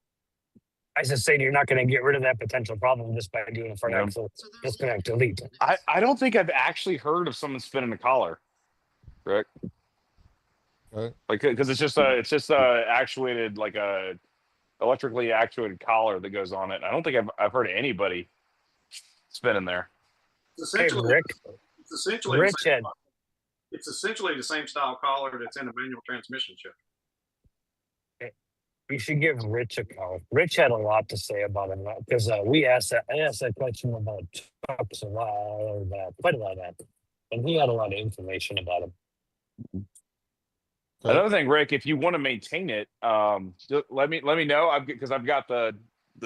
[SPEAKER 3] I was just saying, you're not going to get rid of that potential problem just by doing a front axle disconnect delete.
[SPEAKER 2] I don't think I've actually heard of someone spinning a collar, Rick.
[SPEAKER 5] Right.
[SPEAKER 2] Like, because it's just actuated, like a electrically actuated collar that goes on it. I don't think I've heard of anybody spinning there.
[SPEAKER 3] Rick.
[SPEAKER 4] It's essentially the same style collar that's in a manual transmission chip.
[SPEAKER 3] You should give Rich a call. Rich had a lot to say about it because I asked that question about trucks a while quite a while back, and he had a lot of information about it.
[SPEAKER 2] Another thing, Rick, if you want to maintain it, let me know. Because I've got the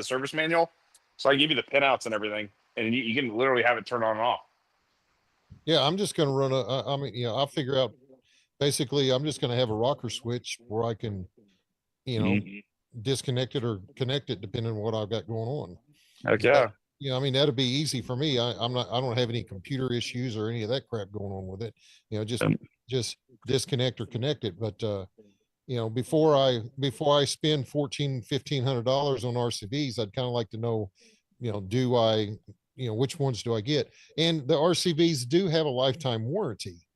[SPEAKER 2] service manual, so I give you the pinouts and everything, and you can literally have it turn on and off.
[SPEAKER 5] Yeah, I'm just going to run I'll figure out. Basically, I'm just going to have a rocker switch where I can, disconnect it or connect it depending on what I've got going on.
[SPEAKER 2] Okay.
[SPEAKER 5] I mean, that'd be easy for me. I don't have any computer issues or any of that crap going on with it. Just disconnect or connect it. But before I spend $1,500 on RCVs, I'd kind of like to know, do I, which ones do I get? And the RCVs do have a lifetime warranty.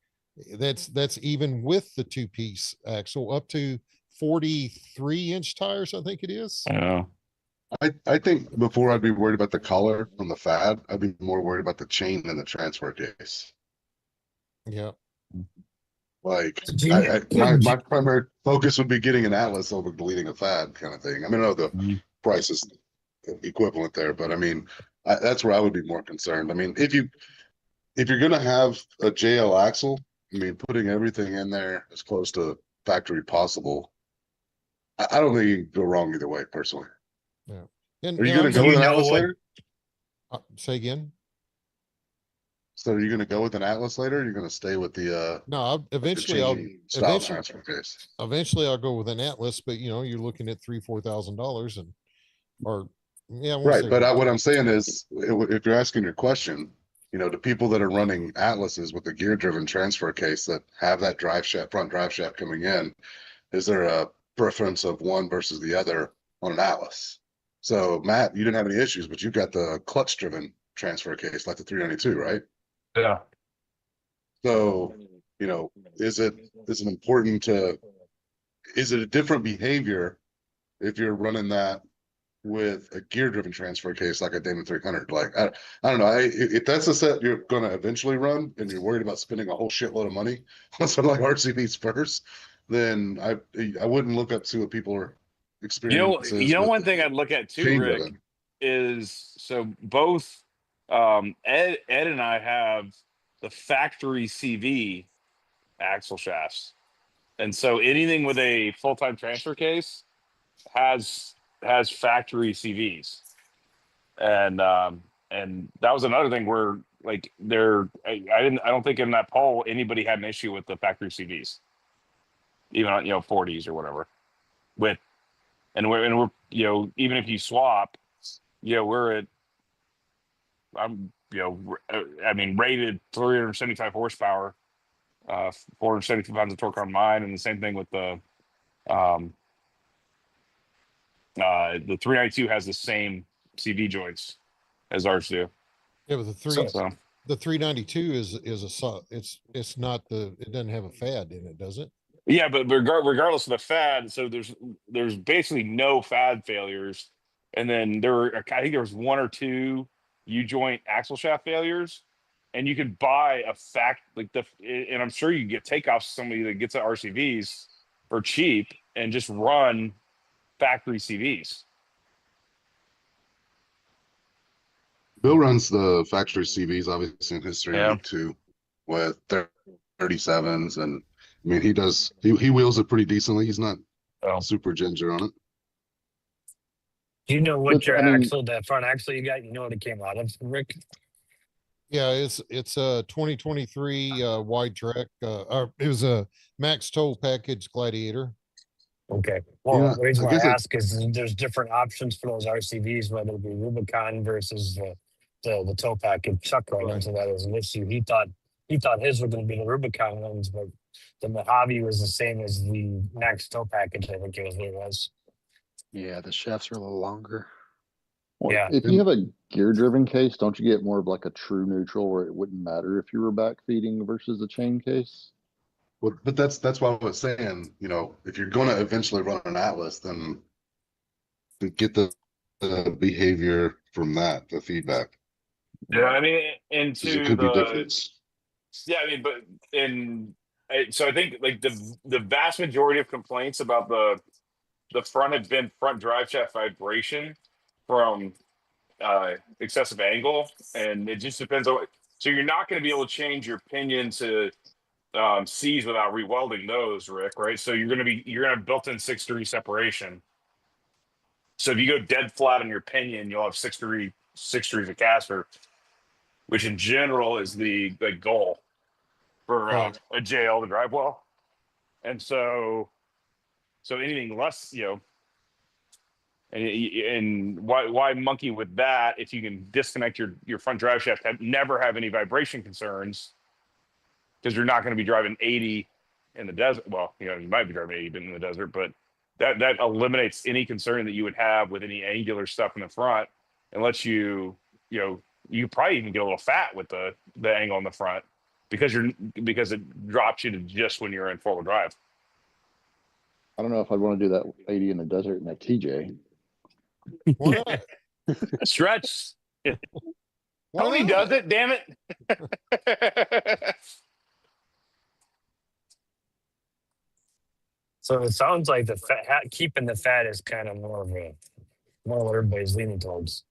[SPEAKER 5] That's even with the two-piece axle up to 43-inch tires, I think it is.
[SPEAKER 2] Yeah.
[SPEAKER 10] I think before I'd be worried about the color from the fad, I'd be more worried about the chain and the transfer case.
[SPEAKER 5] Yeah.
[SPEAKER 10] Like
[SPEAKER 3] Do you-
[SPEAKER 10] my primary focus would be getting an Atlas over deleting a fad kind of thing. I mean, I know the price is equivalent there, but I mean, that's where I would be more concerned. I mean, if you're gonna have a JL axle, I mean, putting everything in there as close to factory possible, I don't think you can go wrong either way, personally.
[SPEAKER 5] Yeah. And
[SPEAKER 10] Are you gonna go with an Atlas later?
[SPEAKER 5] Say again?
[SPEAKER 10] So are you gonna go with an Atlas later? Or are you gonna stay with the
[SPEAKER 5] No, eventually
[SPEAKER 10] transfer case?
[SPEAKER 5] Eventually I'll go with an Atlas, but you're looking at $3,000-$4,000 and
[SPEAKER 10] Right. But what I'm saying is, if you're asking your question, the people that are running Atlases with the gear driven transfer case that have that front drive shaft coming in, is there a preference of one versus the other on an Atlas? So Matt, you didn't have any issues, but you've got the clutch driven transfer case like the 392, right?
[SPEAKER 2] Yeah.
[SPEAKER 10] So, is it a different behavior if you're running that with a gear driven transfer case like a Damon 300? Like, I don't know. If that's a set you're going to eventually run and you're worried about spending a whole shitload of money on something like RCVs first, then I wouldn't look up to what people are experiencing.
[SPEAKER 2] One thing I'd look at too, Rick, is so both Ed and I have the factory CV axle shafts, and so anything with a full-time transfer case has factory CVs, and that was another thing where like I don't think in that poll anybody had an issue with the factory CVs, even on 40s or whatever. We're even if you swap, we're at rated 375 horsepower, 475 pounds of torque on mine, and the same thing with the 392 has the same CV joints as ours do.
[SPEAKER 5] Yeah, but the 392 it's not it doesn't have a fad in it, does it?
[SPEAKER 2] Yeah, but regardless of the fad, so there's basically no fad failures, and then I think there was one or two U-joint axle shaft failures, and you could buy and I'm sure you can get takeoffs somebody that gets at RCVs for cheap and just run factory CVs.
[SPEAKER 10] Bill runs the factory CVs, obviously, in his 392 with 37s, and I mean, he wheels it pretty decently. He's not super ginger on it.
[SPEAKER 3] Do you know what that front axle you got? You know what it came out of, Rick?
[SPEAKER 5] Yeah, it's a 2023 wide track. It was a Max Tow package Gladiator.
[SPEAKER 3] Okay. Well, the reason why I ask is there's different options for those RCVs, whether it be Rubicon versus the tow package. Chuck ran into that as an issue. He thought his were going to be the Rubicon ones, but the Mojave was the same as the Max Tow package. I think it was.
[SPEAKER 9] Yeah, the shafts are a little longer.
[SPEAKER 8] Well, yeah. If you have a gear-driven case, don't you get more of like a true neutral where it wouldn't matter if you were back feeding versus a chain case?
[SPEAKER 10] Well, but that's why I was saying, if you're going to eventually run an Atlas, then get the behavior from that, the feedback.
[SPEAKER 2] Yeah, I mean, into
[SPEAKER 10] it could be different.
[SPEAKER 2] Yeah, I mean, so I think like the vast majority of complaints about the front have been front drive shaft vibration from excessive angle, and it just depends on. So you're not going to be able to change your pinion to C's without rewelding those, Rick, right? So you're gonna have built-in 6-degree separation. So if you go dead flat on your pinion, you'll have 6 degrees of caster, which in general is the goal for a JL to drive well. And so anything less, and why monkey with that if you can disconnect your front drive shaft, never have any vibration concerns, because you're not going to be driving 80 in the desert. Well, you might be driving 80 in the desert, but that eliminates any concern that you would have with any angular stuff in the front, and lets you probably even get a little fat with the angle in the front. because it drops you to just when you're in 4-wheel drive.
[SPEAKER 8] I don't know if I'd want to do that 80 in the desert in that TJ.
[SPEAKER 5] Why not?
[SPEAKER 2] Stretch.
[SPEAKER 5] Why
[SPEAKER 2] Tony
[SPEAKER 5] not?
[SPEAKER 2] does it. Damn it.
[SPEAKER 3] So it sounds like the keeping the fat is kind of more what everybody's leaning towards.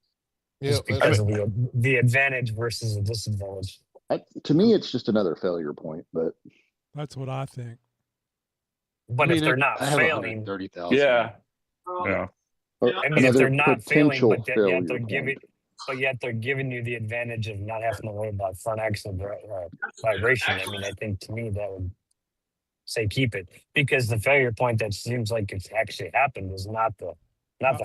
[SPEAKER 5] Yeah,
[SPEAKER 3] Just because of the advantage versus the disadvantage.
[SPEAKER 8] To me, it's just another failure point, but
[SPEAKER 1] That's what I think.
[SPEAKER 3] But if they're not
[SPEAKER 9] I have
[SPEAKER 3] failing,
[SPEAKER 9] 130,000.
[SPEAKER 2] Yeah.
[SPEAKER 4] Yeah.
[SPEAKER 3] I mean, if they're not failing,
[SPEAKER 8] potential
[SPEAKER 3] but yet
[SPEAKER 8] failure
[SPEAKER 3] they're giving you the advantage of not having to worry about front axle vibration. I mean, I think to me that would say keep it, because the failure point that seems like it's actually happened is not the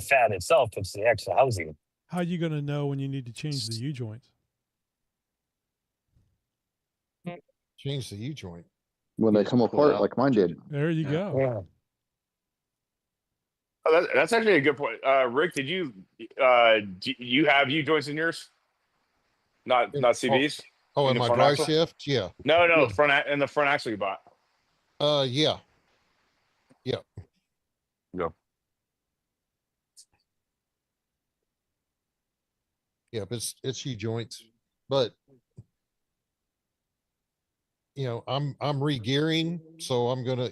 [SPEAKER 3] fat itself; it's the axle housing.
[SPEAKER 1] How are you going to know when you need to change the U joints?
[SPEAKER 5] Change the U joint.
[SPEAKER 8] when they come apart, like mine did.
[SPEAKER 1] There you go.
[SPEAKER 3] Yeah.
[SPEAKER 2] Oh, that's actually a good point. Rick, did you have U joints in yours? Not CVs.
[SPEAKER 5] Oh,
[SPEAKER 2] In
[SPEAKER 5] and
[SPEAKER 2] the
[SPEAKER 5] my
[SPEAKER 2] front
[SPEAKER 5] drive
[SPEAKER 2] axle?
[SPEAKER 5] shift, yeah.
[SPEAKER 2] No,
[SPEAKER 5] Yeah.
[SPEAKER 2] the front axle you bought.
[SPEAKER 5] Yeah.
[SPEAKER 2] No.
[SPEAKER 5] Yep, it's U joints, but I'm re-gearing, so I'm gonna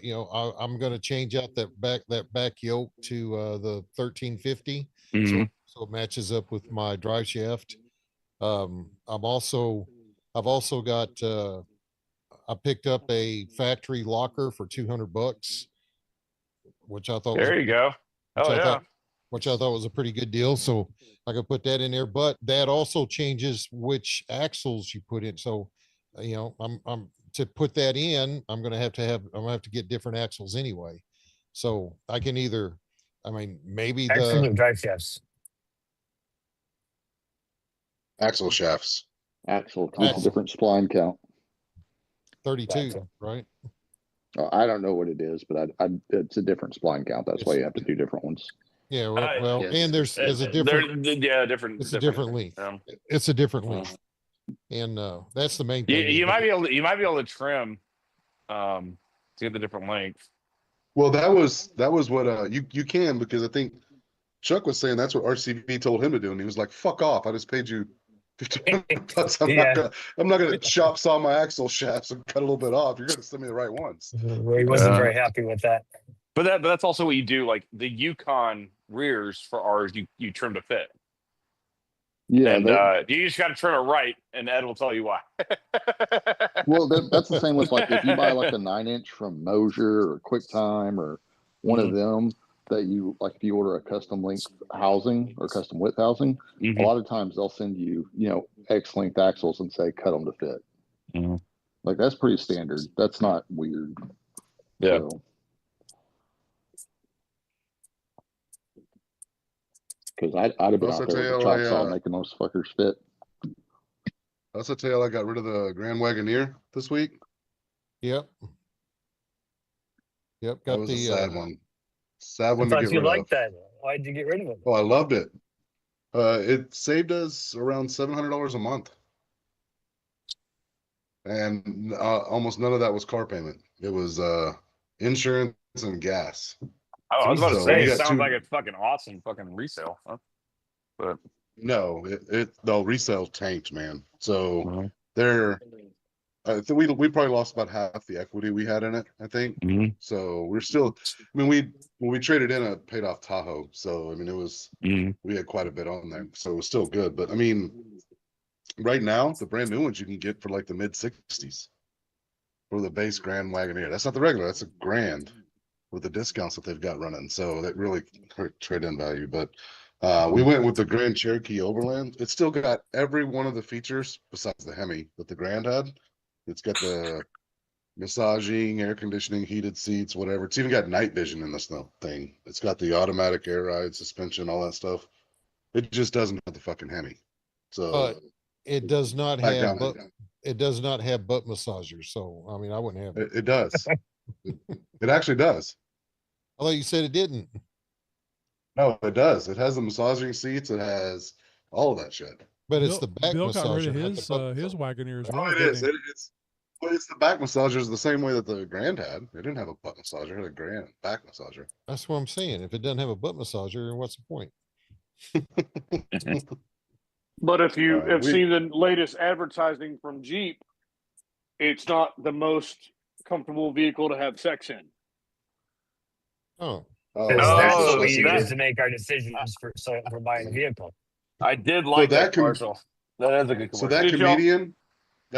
[SPEAKER 5] I'm gonna change out that back yoke to the 1350,
[SPEAKER 2] Mhm.
[SPEAKER 5] so it matches up with my drive shaft. I've also got I picked up a factory locker for $200, which I thought was
[SPEAKER 2] There you go.
[SPEAKER 5] which
[SPEAKER 2] Oh
[SPEAKER 5] I
[SPEAKER 2] yeah.
[SPEAKER 5] thought which I thought was a pretty good deal. So I could put that in there, but that also changes which axles you put in. So, I'm to put that in, I'm gonna have to get different axles anyway. So I can either, maybe
[SPEAKER 3] Axles or drive shafts.
[SPEAKER 10] Axle shafts.
[SPEAKER 8] Axle comes a different spline count.
[SPEAKER 5] 32,
[SPEAKER 3] Gotcha.
[SPEAKER 5] right?
[SPEAKER 8] I don't know what it is, but it's a different spline count. That's why you have to do different ones.
[SPEAKER 5] Yeah, well,
[SPEAKER 9] yes.
[SPEAKER 5] and there's a different,
[SPEAKER 2] different.
[SPEAKER 5] it's a different length. It's a different length, and that's the main thing.
[SPEAKER 2] You might be able to trim, to get the different length.
[SPEAKER 10] Well, that was what you can, because I think Chuck was saying that's what RCB told him to do, and he was like, "Fuck off! I just paid you $50. I'm not gonna chop saw my axle shafts and cut a little bit off. You're gonna send me the right ones."
[SPEAKER 3] He wasn't very happy with that.
[SPEAKER 2] But that's also what you do. Like the Yukon rears for ours, you trim to fit.
[SPEAKER 8] Yeah,
[SPEAKER 2] and you just got to turn it right, and Ed will tell you why.
[SPEAKER 8] well, that's the same with, like, if you buy like a 9-inch from Mosier or QuickTime or one of them, that you, like, if you order a custom length housing or custom width housing, a lot of times they'll send you, X length axles and say cut them to fit. Like, that's pretty standard. That's not weird.
[SPEAKER 2] Yeah.
[SPEAKER 8] So, because I'd have been out there with a chop saw making those fuckers fit.
[SPEAKER 10] That's a tale. I got rid of the Grand Wagoneer this week.
[SPEAKER 5] Yep.
[SPEAKER 10] That was a sad one. Sad one
[SPEAKER 3] I
[SPEAKER 10] to
[SPEAKER 3] thought
[SPEAKER 10] get
[SPEAKER 3] you
[SPEAKER 10] rid
[SPEAKER 3] liked
[SPEAKER 10] of.
[SPEAKER 3] that. Why'd you get rid of it?
[SPEAKER 10] Oh, I loved it. It saved us around $700 a month, and almost none of that was car payment. It was insurance and gas.
[SPEAKER 2] Oh, I was about to
[SPEAKER 10] So
[SPEAKER 2] say,
[SPEAKER 10] we
[SPEAKER 2] it
[SPEAKER 10] got
[SPEAKER 2] sounds like a fucking awesome fucking resale, huh? But
[SPEAKER 10] no, the resale tanked, man. So I think we probably lost about half the equity we had in it, I think. So we're still, when we traded in, it paid off Tahoe. So, it was, we had quite a bit on there. So it was still good. But right now, the brand new ones you can get for like the mid-60s for the base Grand Wagoneer. That's not the regular, that's a Grand with the discounts that they've got running. So that really hurt trade-in value. But we went with the Grand Cherokee Overland. It's still got every one of the features besides the Hemi that the Grand had. It's got the massaging, air conditioning, heated seats, whatever. It's even got night vision in this thing. It's got the automatic air ride, suspension, all that stuff. It just doesn't have the fucking Hemi. So
[SPEAKER 5] it does not have butt massagers. So I wouldn't have it.
[SPEAKER 10] It does. It actually does.
[SPEAKER 5] I thought you said it didn't.
[SPEAKER 10] No, it does. It has the massaging seats. It has all of that shit.
[SPEAKER 5] But it's the back
[SPEAKER 1] Bill got rid
[SPEAKER 5] massager.
[SPEAKER 1] of
[SPEAKER 5] not the butt
[SPEAKER 1] his
[SPEAKER 5] massager.
[SPEAKER 1] Wagoneer as
[SPEAKER 10] Oh,
[SPEAKER 1] well.
[SPEAKER 10] it
[SPEAKER 1] didn't
[SPEAKER 10] is.
[SPEAKER 1] he?
[SPEAKER 10] But it's the back massagers the same way that the Grand had. It didn't have a butt massager, it had a Grand back massager.
[SPEAKER 5] That's what I'm saying. If it doesn't have a butt massager, what's the point?
[SPEAKER 11] But if you
[SPEAKER 10] Alright,
[SPEAKER 11] have seen the latest advertising from Jeep, it's not the most comfortable vehicle to have sex in.
[SPEAKER 5] Oh,
[SPEAKER 3] Because that's
[SPEAKER 2] Oh,
[SPEAKER 3] what we
[SPEAKER 2] that-
[SPEAKER 3] use to make our decisions for buying a vehicle.
[SPEAKER 2] I did like
[SPEAKER 10] that
[SPEAKER 2] that commercial. That is a good
[SPEAKER 10] so
[SPEAKER 2] commercial.
[SPEAKER 10] that
[SPEAKER 11] Did y'all-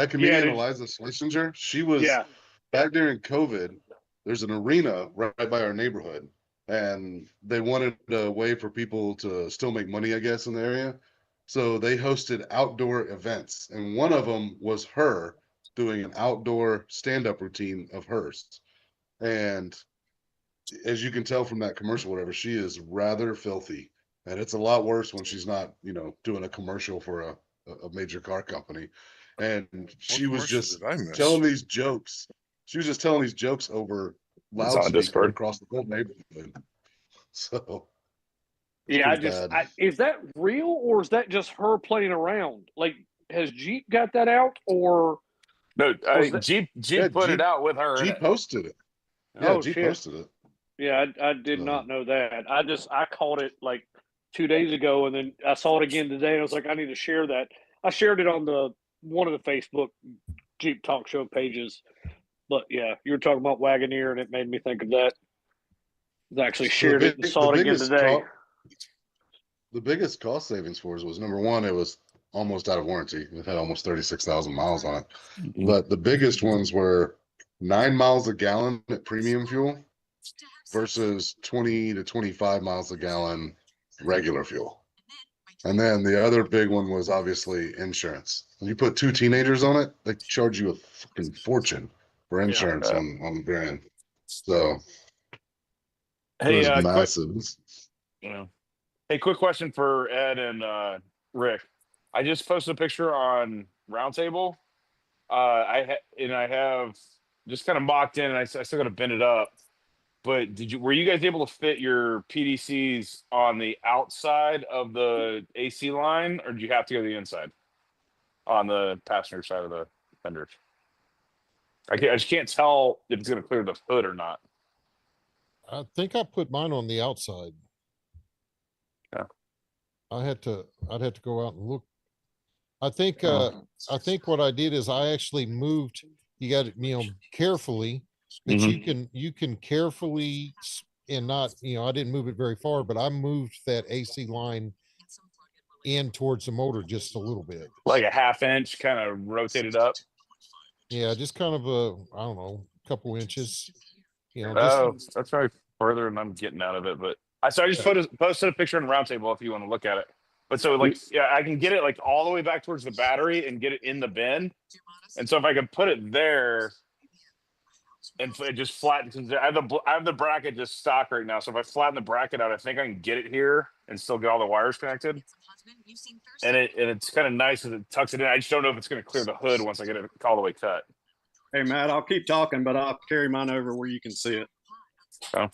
[SPEAKER 10] comedian
[SPEAKER 11] did-
[SPEAKER 10] Eliza Schlesinger, she was
[SPEAKER 11] Yeah.
[SPEAKER 10] back during COVID. There's an arena right by our neighborhood, and they wanted a way for people to still make money, I guess, in the area. So they hosted outdoor events, and one of them was her doing an outdoor stand-up routine of hers. And as you can tell from that commercial, whatever, she is rather filthy, and it's a lot worse when she's not, doing a commercial for a major car company. And she was
[SPEAKER 6] commercial
[SPEAKER 10] just
[SPEAKER 6] did I miss?
[SPEAKER 10] telling these jokes. She was just telling these jokes over
[SPEAKER 2] It's on
[SPEAKER 10] loudspeaker
[SPEAKER 2] Discord.
[SPEAKER 10] across the whole neighborhood. So
[SPEAKER 11] Yeah,
[SPEAKER 10] pretty bad.
[SPEAKER 11] is that real or is that just her playing around? Like, has Jeep got that out or?
[SPEAKER 2] No,
[SPEAKER 11] Was that-
[SPEAKER 2] Jeep
[SPEAKER 10] Yeah,
[SPEAKER 2] put it
[SPEAKER 10] Jeep-
[SPEAKER 2] out with her.
[SPEAKER 10] G
[SPEAKER 2] in it.
[SPEAKER 10] posted it. Yeah,
[SPEAKER 11] Oh,
[SPEAKER 10] G
[SPEAKER 11] shit.
[SPEAKER 10] posted it.
[SPEAKER 11] Yeah, I did not know that. I caught it like 2 days ago, and then I saw it again today. And I was like, I need to share that. I shared it on one of the Facebook Jeep Talk Show pages. But yeah, you were talking about Wagoneer, and it made me think of that. I actually shared it and saw it again today.
[SPEAKER 10] The biggest cost savings for us was, number one, it was almost out of warranty. It had almost 36,000 miles on it. But the biggest ones were 9 miles a gallon at premium fuel versus 20 to 25 miles a gallon regular fuel. And then the other big one was obviously insurance. When you put 2 teenagers on it, they charge you a fucking fortune for insurance on Grand. So
[SPEAKER 2] Hey,
[SPEAKER 10] it was
[SPEAKER 2] quick,
[SPEAKER 10] massive.
[SPEAKER 2] hey, quick question for Ed and Rick. I just posted a picture on Roundtable. I have just kind of mocked in, and I still got to bend it up. But were you guys able to fit your PDCs on the outside of the AC line, or did you have to go to the inside on the passenger side of the fenders? I just can't tell if it's going to clear the hood or not.
[SPEAKER 5] I think I put mine on the outside.
[SPEAKER 2] Yeah.
[SPEAKER 5] I'd have to go out and look. I think what I did is I actually moved, you got it, carefully, but you can carefully and not, I didn't move it very far, but I moved that AC line in towards the motor just a little bit.
[SPEAKER 2] Like a half inch, kind of rotated up.
[SPEAKER 5] Yeah, just kind of I don't know, a couple inches.
[SPEAKER 2] That's probably further than I'm getting out of it. But I just posted a picture on Roundtable if you want to look at it. But so I can get it like all the way back towards the battery and get it in the bin. And so if I could put it there and it just flatten, because I have the bracket just stock right now. So if I flatten the bracket out, I think I can get it here and still get all the wires connected. And it's kind of nice as it tucks it in. I just don't know if it's going to clear the hood once I get it all the way cut.
[SPEAKER 4] Hey, Matt, I'll keep talking, but I'll carry mine over where you can see it.
[SPEAKER 2] So.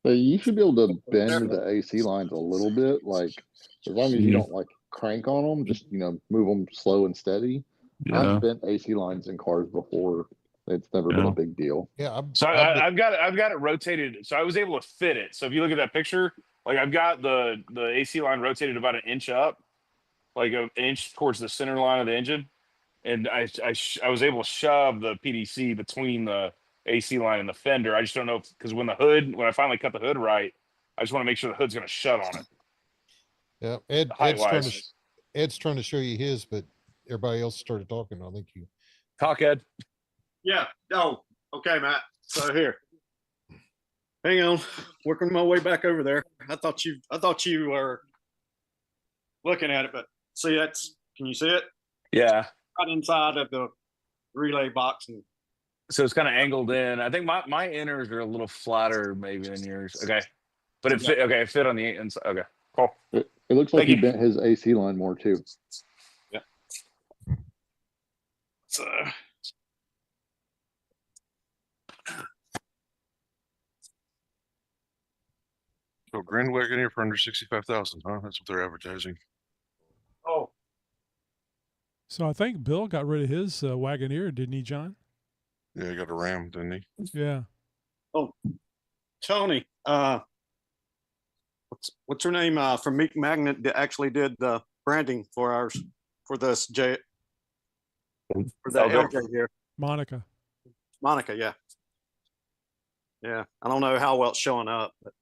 [SPEAKER 8] But you should be able to bend the AC lines a little bit, like as long as you don't like crank on them, just move them slow and steady.
[SPEAKER 2] Yeah.
[SPEAKER 8] I've bent AC lines in cars before. It's never been a big deal.
[SPEAKER 5] Yeah.
[SPEAKER 2] I've got it rotated, so I was able to fit it. So if you look at that picture, like I've got the AC line rotated about an inch up, like an inch towards the center line of the engine, and I was able to shove the PDC between the AC line and the fender. I just don't know because when I finally cut the hood right, I just want to make sure the hood's going to shut on it.
[SPEAKER 5] Yeah, Ed's trying to show you his, but everybody else started talking. I think you
[SPEAKER 2] talk, Ed.
[SPEAKER 4] Yeah. Oh, okay, Matt. So here, hang on, working my way back over there. I thought you were looking at it, but see can you see it?
[SPEAKER 2] Yeah.
[SPEAKER 4] Right inside of the relay box, and
[SPEAKER 2] so it's kind of angled in. I think my inners are a little flatter maybe than yours. Okay, but it fit. Okay, it fit on the inside. Okay, cool.
[SPEAKER 8] It looks like he bent his AC line more too.
[SPEAKER 4] Yeah. So.
[SPEAKER 6] So Grand Wagoneer for under 65,000, huh? That's what they're advertising.
[SPEAKER 4] Oh.
[SPEAKER 1] So I think Bill got rid of his Wagoneer, didn't he, John?
[SPEAKER 6] Yeah, he got a Ram, didn't he?
[SPEAKER 1] Yeah.
[SPEAKER 4] Oh, Tony, what's her name from Meek Magnet that actually did the branding for ours for this for the LJ here?
[SPEAKER 1] Monica.
[SPEAKER 4] Monica, yeah. Yeah. I don't know how well it's showing up, but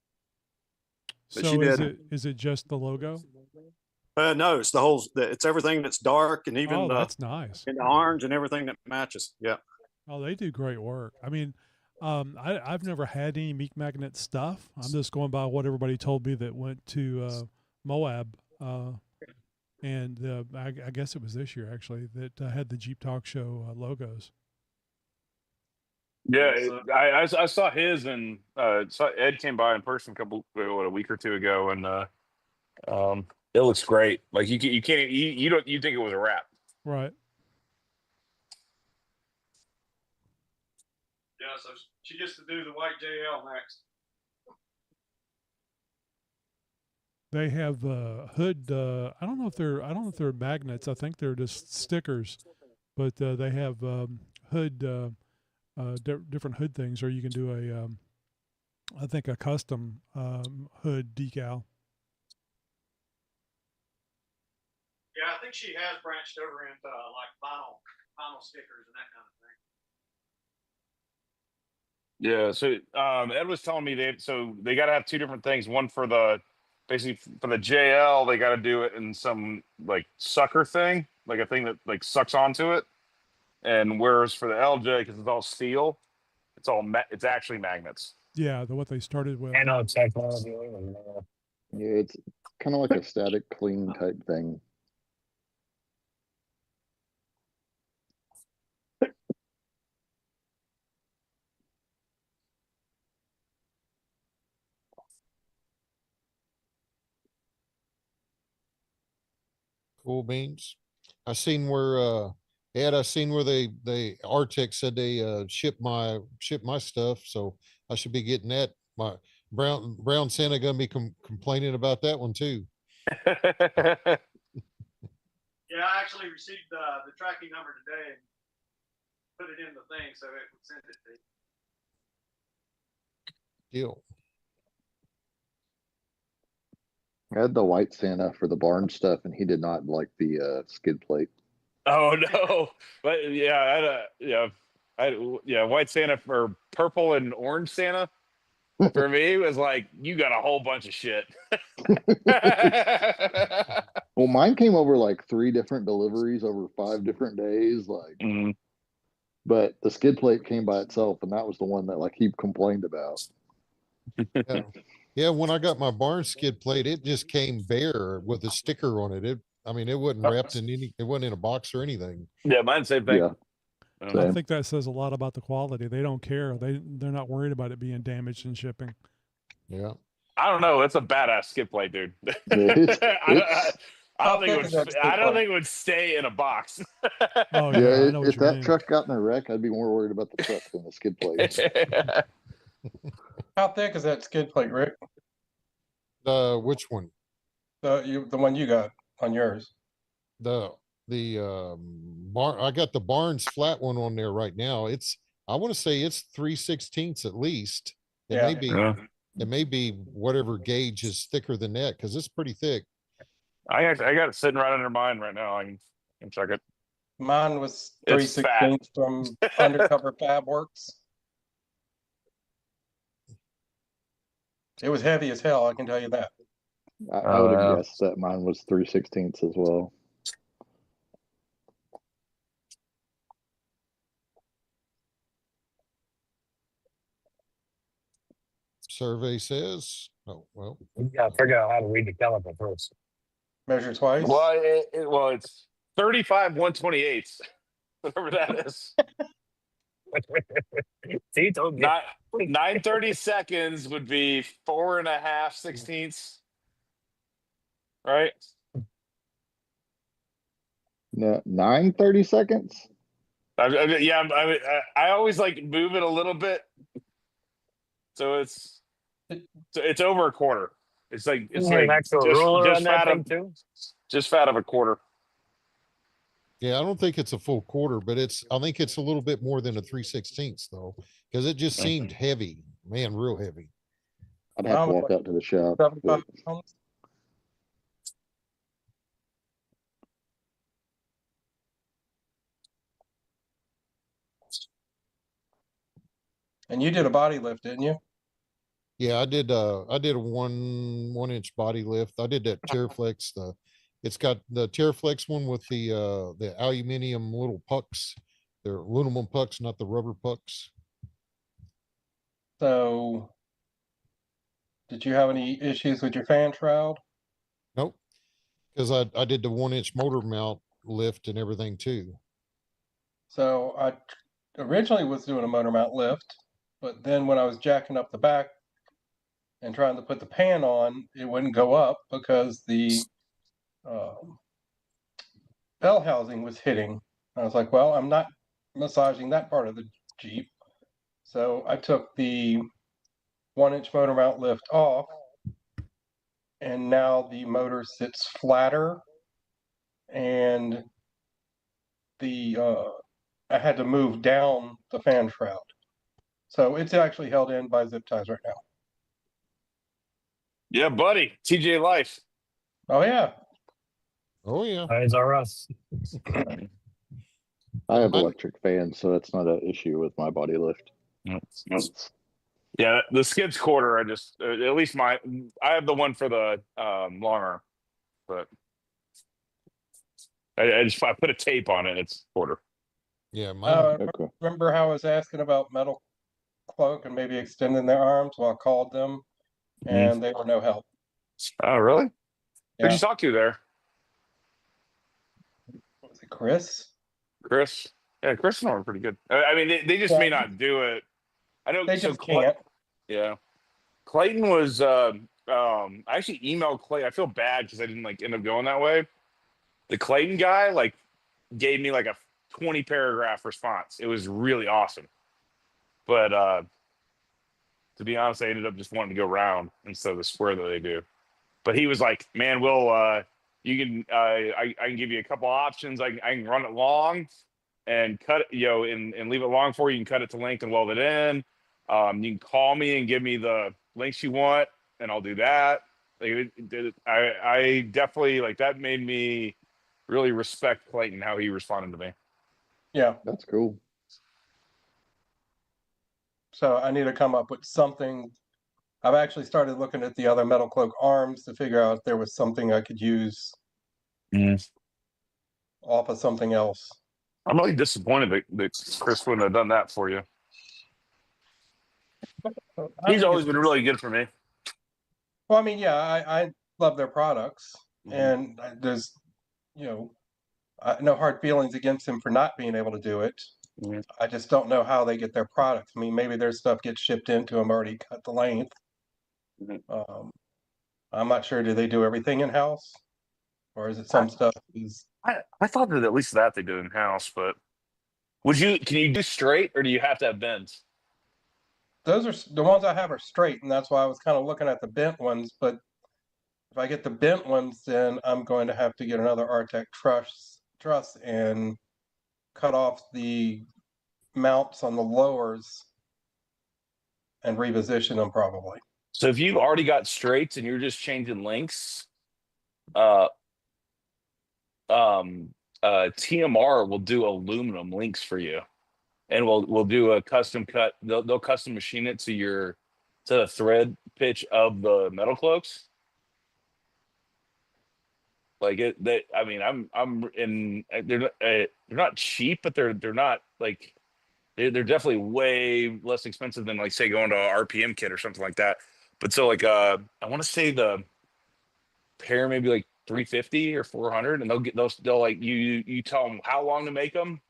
[SPEAKER 1] So
[SPEAKER 4] she
[SPEAKER 1] is it just the logo?
[SPEAKER 4] no, it's the whole it's everything that's dark and even
[SPEAKER 1] Oh, that's nice.
[SPEAKER 4] and the orange and everything that matches. Yeah.
[SPEAKER 1] Oh, they do great work. I mean, I've never had any Meek Magnet stuff. I'm just going by what everybody told me that went to Moab, and I guess it was this year actually that had the Jeep Talk Show logos.
[SPEAKER 2] Yeah, I saw his and saw Ed came by in person a week or two ago, and it looks great. Like you can't you don't think it was a wrap,
[SPEAKER 1] right?
[SPEAKER 4] Yeah, so she gets to do the white JL next.
[SPEAKER 1] They have hood. I don't know if they're magnets. I think they're just stickers, but they have hood. Different hood things, or you can do I think a custom hood decal.
[SPEAKER 4] Yeah, I think she has branched over into like vinyl stickers and that kind of thing.
[SPEAKER 2] Yeah, so Ed was telling me they got to have two different things. One for basically for the JL, they got to do it in some like sucker thing, like a thing that like sucks onto it. And whereas for the LJ, because it's all steel, it's actually magnets.
[SPEAKER 1] Yeah, what they started with.
[SPEAKER 3] Technology.
[SPEAKER 8] Yeah, it's kind of like a static clean type thing.
[SPEAKER 5] Cool beans. I seen where Ed, I seen where they Arctic said they shipped my stuff, so I should be getting that. My brown Santa gonna be complaining about that one too.
[SPEAKER 4] Yeah, I actually received the tracking number today and put it in the thing so it would send it to you.
[SPEAKER 5] Deal.
[SPEAKER 8] I had the white Santa for the barn stuff, and he did not like the skid plate.
[SPEAKER 2] Oh no! But yeah, white Santa for purple and orange Santa. For me, was like you got a whole bunch of shit.
[SPEAKER 8] Well, mine came over like 3 different deliveries over 5 different days, like.
[SPEAKER 2] Mm-hmm.
[SPEAKER 8] But the skid plate came by itself, and that was the one that like he complained about.
[SPEAKER 5] Yeah. Yeah, when I got my barn skid plate, it just came bare with a sticker on it. It wasn't wrapped in it wasn't in a box or anything.
[SPEAKER 2] Yeah, mine same thing.
[SPEAKER 8] Yeah.
[SPEAKER 1] I think that says a lot about the quality. They don't care. They're not worried about it being damaged in shipping.
[SPEAKER 5] Yeah.
[SPEAKER 2] I don't know. It's a badass skid plate, dude. I don't think it would stay in a box.
[SPEAKER 1] Oh
[SPEAKER 8] yeah,
[SPEAKER 1] I know what
[SPEAKER 8] if
[SPEAKER 1] you
[SPEAKER 8] that
[SPEAKER 1] mean.
[SPEAKER 8] truck got in a wreck, I'd be more worried about the truck than the skid plate.
[SPEAKER 7] How thick is that skid plate, Rick?
[SPEAKER 5] Which one?
[SPEAKER 7] The one you got on yours.
[SPEAKER 5] The barn. I got the Barnes flat one on there right now. I want to say it's 3/16 at least. It may be whatever gauge is thicker than that because it's pretty thick.
[SPEAKER 2] I got it sitting right under mine right now. I can check it.
[SPEAKER 7] Mine was 3/16 from Undercover Fab Works. It was heavy as hell, I can tell you that.
[SPEAKER 8] I would have guessed that mine was 3/16 as well.
[SPEAKER 5] Survey says, oh, well.
[SPEAKER 3] You gotta figure out how to read the caliper first.
[SPEAKER 7] Measure twice?
[SPEAKER 2] Well, it's 35 1/28, whatever that is.
[SPEAKER 3] See, told me.
[SPEAKER 2] 930 seconds would be 4.5 16ths. Right?
[SPEAKER 8] No, 9:30 seconds.
[SPEAKER 2] I always like move it a little bit, so it's over a quarter. It's like
[SPEAKER 3] an actual ruler on that thing too.
[SPEAKER 2] Just fat of a quarter.
[SPEAKER 5] Yeah, I don't think it's a full quarter, but I think it's a little bit more than a 3/16 though, because it just seemed heavy, man, real heavy.
[SPEAKER 8] I'd have to walk out to the shop.
[SPEAKER 7] 75 pounds. And you did a body lift, didn't you?
[SPEAKER 5] Yeah, I did a 1 inch body lift. I did that Terraflex. It's got the Terraflex one with the aluminum little pucks. They're aluminum pucks, not the rubber pucks.
[SPEAKER 7] So, did you have any issues with your fan shroud?
[SPEAKER 5] Nope. Because I did the 1 inch motor mount lift and everything too.
[SPEAKER 7] So I originally was doing a motor mount lift, but then when I was jacking up the back and trying to put the pan on, it wouldn't go up because the bell housing was hitting. I was like, well, I'm not massaging that part of the Jeep. So I took the 1 inch motor mount lift off, and now the motor sits flatter, and the I had to move down the fan shroud. So it's actually held in by zip ties right now.
[SPEAKER 2] Yeah, buddy. TJ Life.
[SPEAKER 7] Oh yeah.
[SPEAKER 5] Oh yeah.
[SPEAKER 3] Eyes are us.
[SPEAKER 8] I have electric fans, so that's not an issue with my body lift.
[SPEAKER 2] Yeah, the skids quarter. I just at least I have the one for the long arm, but I put a tape on it. It's quarter.
[SPEAKER 5] Yeah, mine.
[SPEAKER 8] Okay.
[SPEAKER 7] Remember how I was asking about metal cloak and maybe extending their arms? Well, I called them, and they were no help.
[SPEAKER 2] Oh, really?
[SPEAKER 7] Yeah.
[SPEAKER 2] Who'd you talk to there?
[SPEAKER 7] Was it Chris?
[SPEAKER 2] Chris? Yeah, Chris and I were pretty good. I mean, they just may not do it. I know
[SPEAKER 7] They just can't.
[SPEAKER 2] Yeah. Clayton was I actually emailed Clayton. I feel bad because I didn't end up going that way. The Clayton guy gave me a 20 paragraph response. It was really awesome. But to be honest, I ended up just wanting to go round instead of the square that they do. But he was like, man, you can I can give you a couple options. I can run it long and cut it, and leave it long for you. You can cut it to length and weld it in. You can call me and give me the lengths you want, and I'll do that. I definitely that made me really respect Clayton, how he responded to me.
[SPEAKER 7] Yeah.
[SPEAKER 8] That's cool.
[SPEAKER 7] So I need to come up with something. I've actually started looking at the other metal cloak arms to figure out if there was something I could use off of something else.
[SPEAKER 2] I'm really disappointed that Chris wouldn't have done that for you. He's always been really good for me.
[SPEAKER 7] Well, I mean, yeah, I love their products, and there's, no hard feelings against him for not being able to do it. I just don't know how they get their products. I mean, maybe their stuff gets shipped into them already cut the length. I'm not sure. Do they do everything in house, or is it some stuff?
[SPEAKER 2] I thought that at least that they do in house, but can you do straight, or do you have to have bends?
[SPEAKER 7] Those are the ones I have are straight, and that's why I was kind of looking at the bent ones. But if I get the bent ones, then I'm going to have to get another Artec truss and cut off the mounts on the lowers and reposition them probably.
[SPEAKER 2] So if you've already got straights and you're just changing lengths, TMR will do aluminum links for you, and we'll do a custom cut. They'll custom machine it to the thread pitch of the metal cloaks. I mean, they're not cheap, but they're not they're definitely way less expensive than say going to a RPM kit or something like that. But so I want to say the pair maybe $350 or $400, and they'll you tell them how long to make them,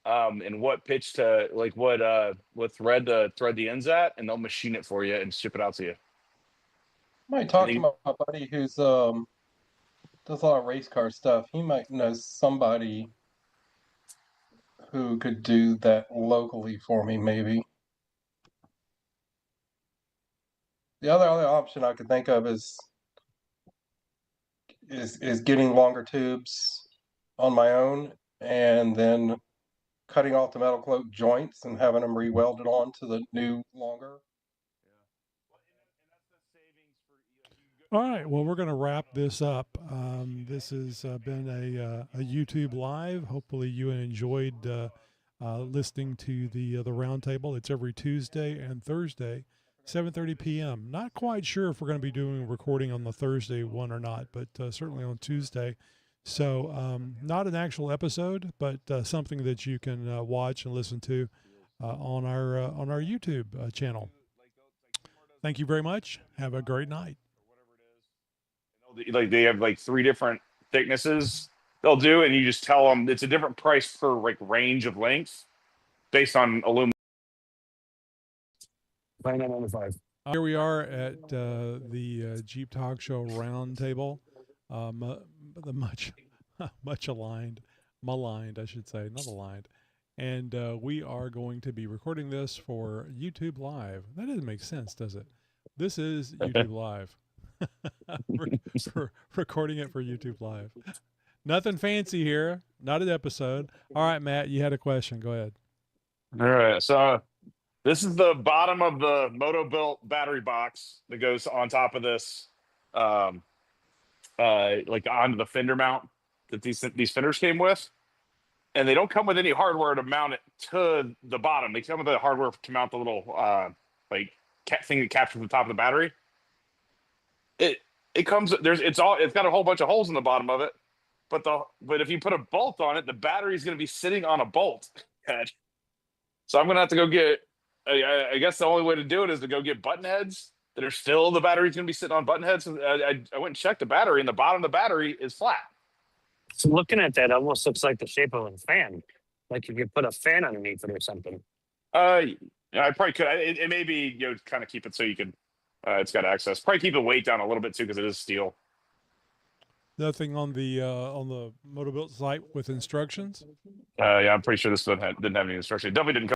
[SPEAKER 2] and what pitch to what thread to thread the ends at, and they'll machine it for you and ship it out to you.
[SPEAKER 7] I might talk to my buddy who's does a lot of race car stuff. He might know somebody who could do that locally for me, maybe. The other option I could think of is getting longer tubes on my own and then cutting off the metal cloak joints and having them re-welded on to the new longer.
[SPEAKER 1] All right. Well, we're going to wrap this up. This has been a YouTube live. Hopefully, you enjoyed listening to the roundtable. It's every Tuesday and Thursday, 7:30 p.m. Not quite sure if we're going to be doing a recording on the Thursday one or not, but certainly on Tuesday. So, not an actual episode, but something that you can watch and listen to on our YouTube channel. Thank you very much. Have a great night.
[SPEAKER 2] Like they have like 3 different thicknesses they'll do, and you just tell them it's a different price per like range of length based on aluminum.
[SPEAKER 1] Here we are at the Jeep Talk Show roundtable, the much maligned, I should say, not aligned. And we are going to be recording this for YouTube Live. That doesn't make sense, does it? This is YouTube Live. We're recording it for YouTube Live. Nothing fancy here. Not an episode. All right, Matt, you had a question. Go ahead.
[SPEAKER 2] All right. So this is the bottom of the Moto-Built battery box that goes on top of this, like onto the fender mount that these fenders came with. And they don't come with any hardware to mount it to the bottom. They come with the hardware to mount the little thing that captures the top of the battery. It comes it's got a whole bunch of holes in the bottom of it, but if you put a bolt on it, the battery is going to be sitting on a bolt head. So I'm going to have to go get. I guess the only way to do it is to go get button heads that are still the battery's going to be sitting on button heads. And I went and checked the battery, and the bottom of the battery is flat.
[SPEAKER 3] So looking at that, almost looks like the shape of a fan. Like if you put a fan underneath it or something.
[SPEAKER 2] I probably could. It may be kind of keep it so you can. It's got access. Probably keep the weight down a little bit too because it is steel.
[SPEAKER 1] Nothing on the Moto-Built site with instructions.
[SPEAKER 2] Yeah, I'm pretty sure this one didn't have any instructions. It definitely didn't come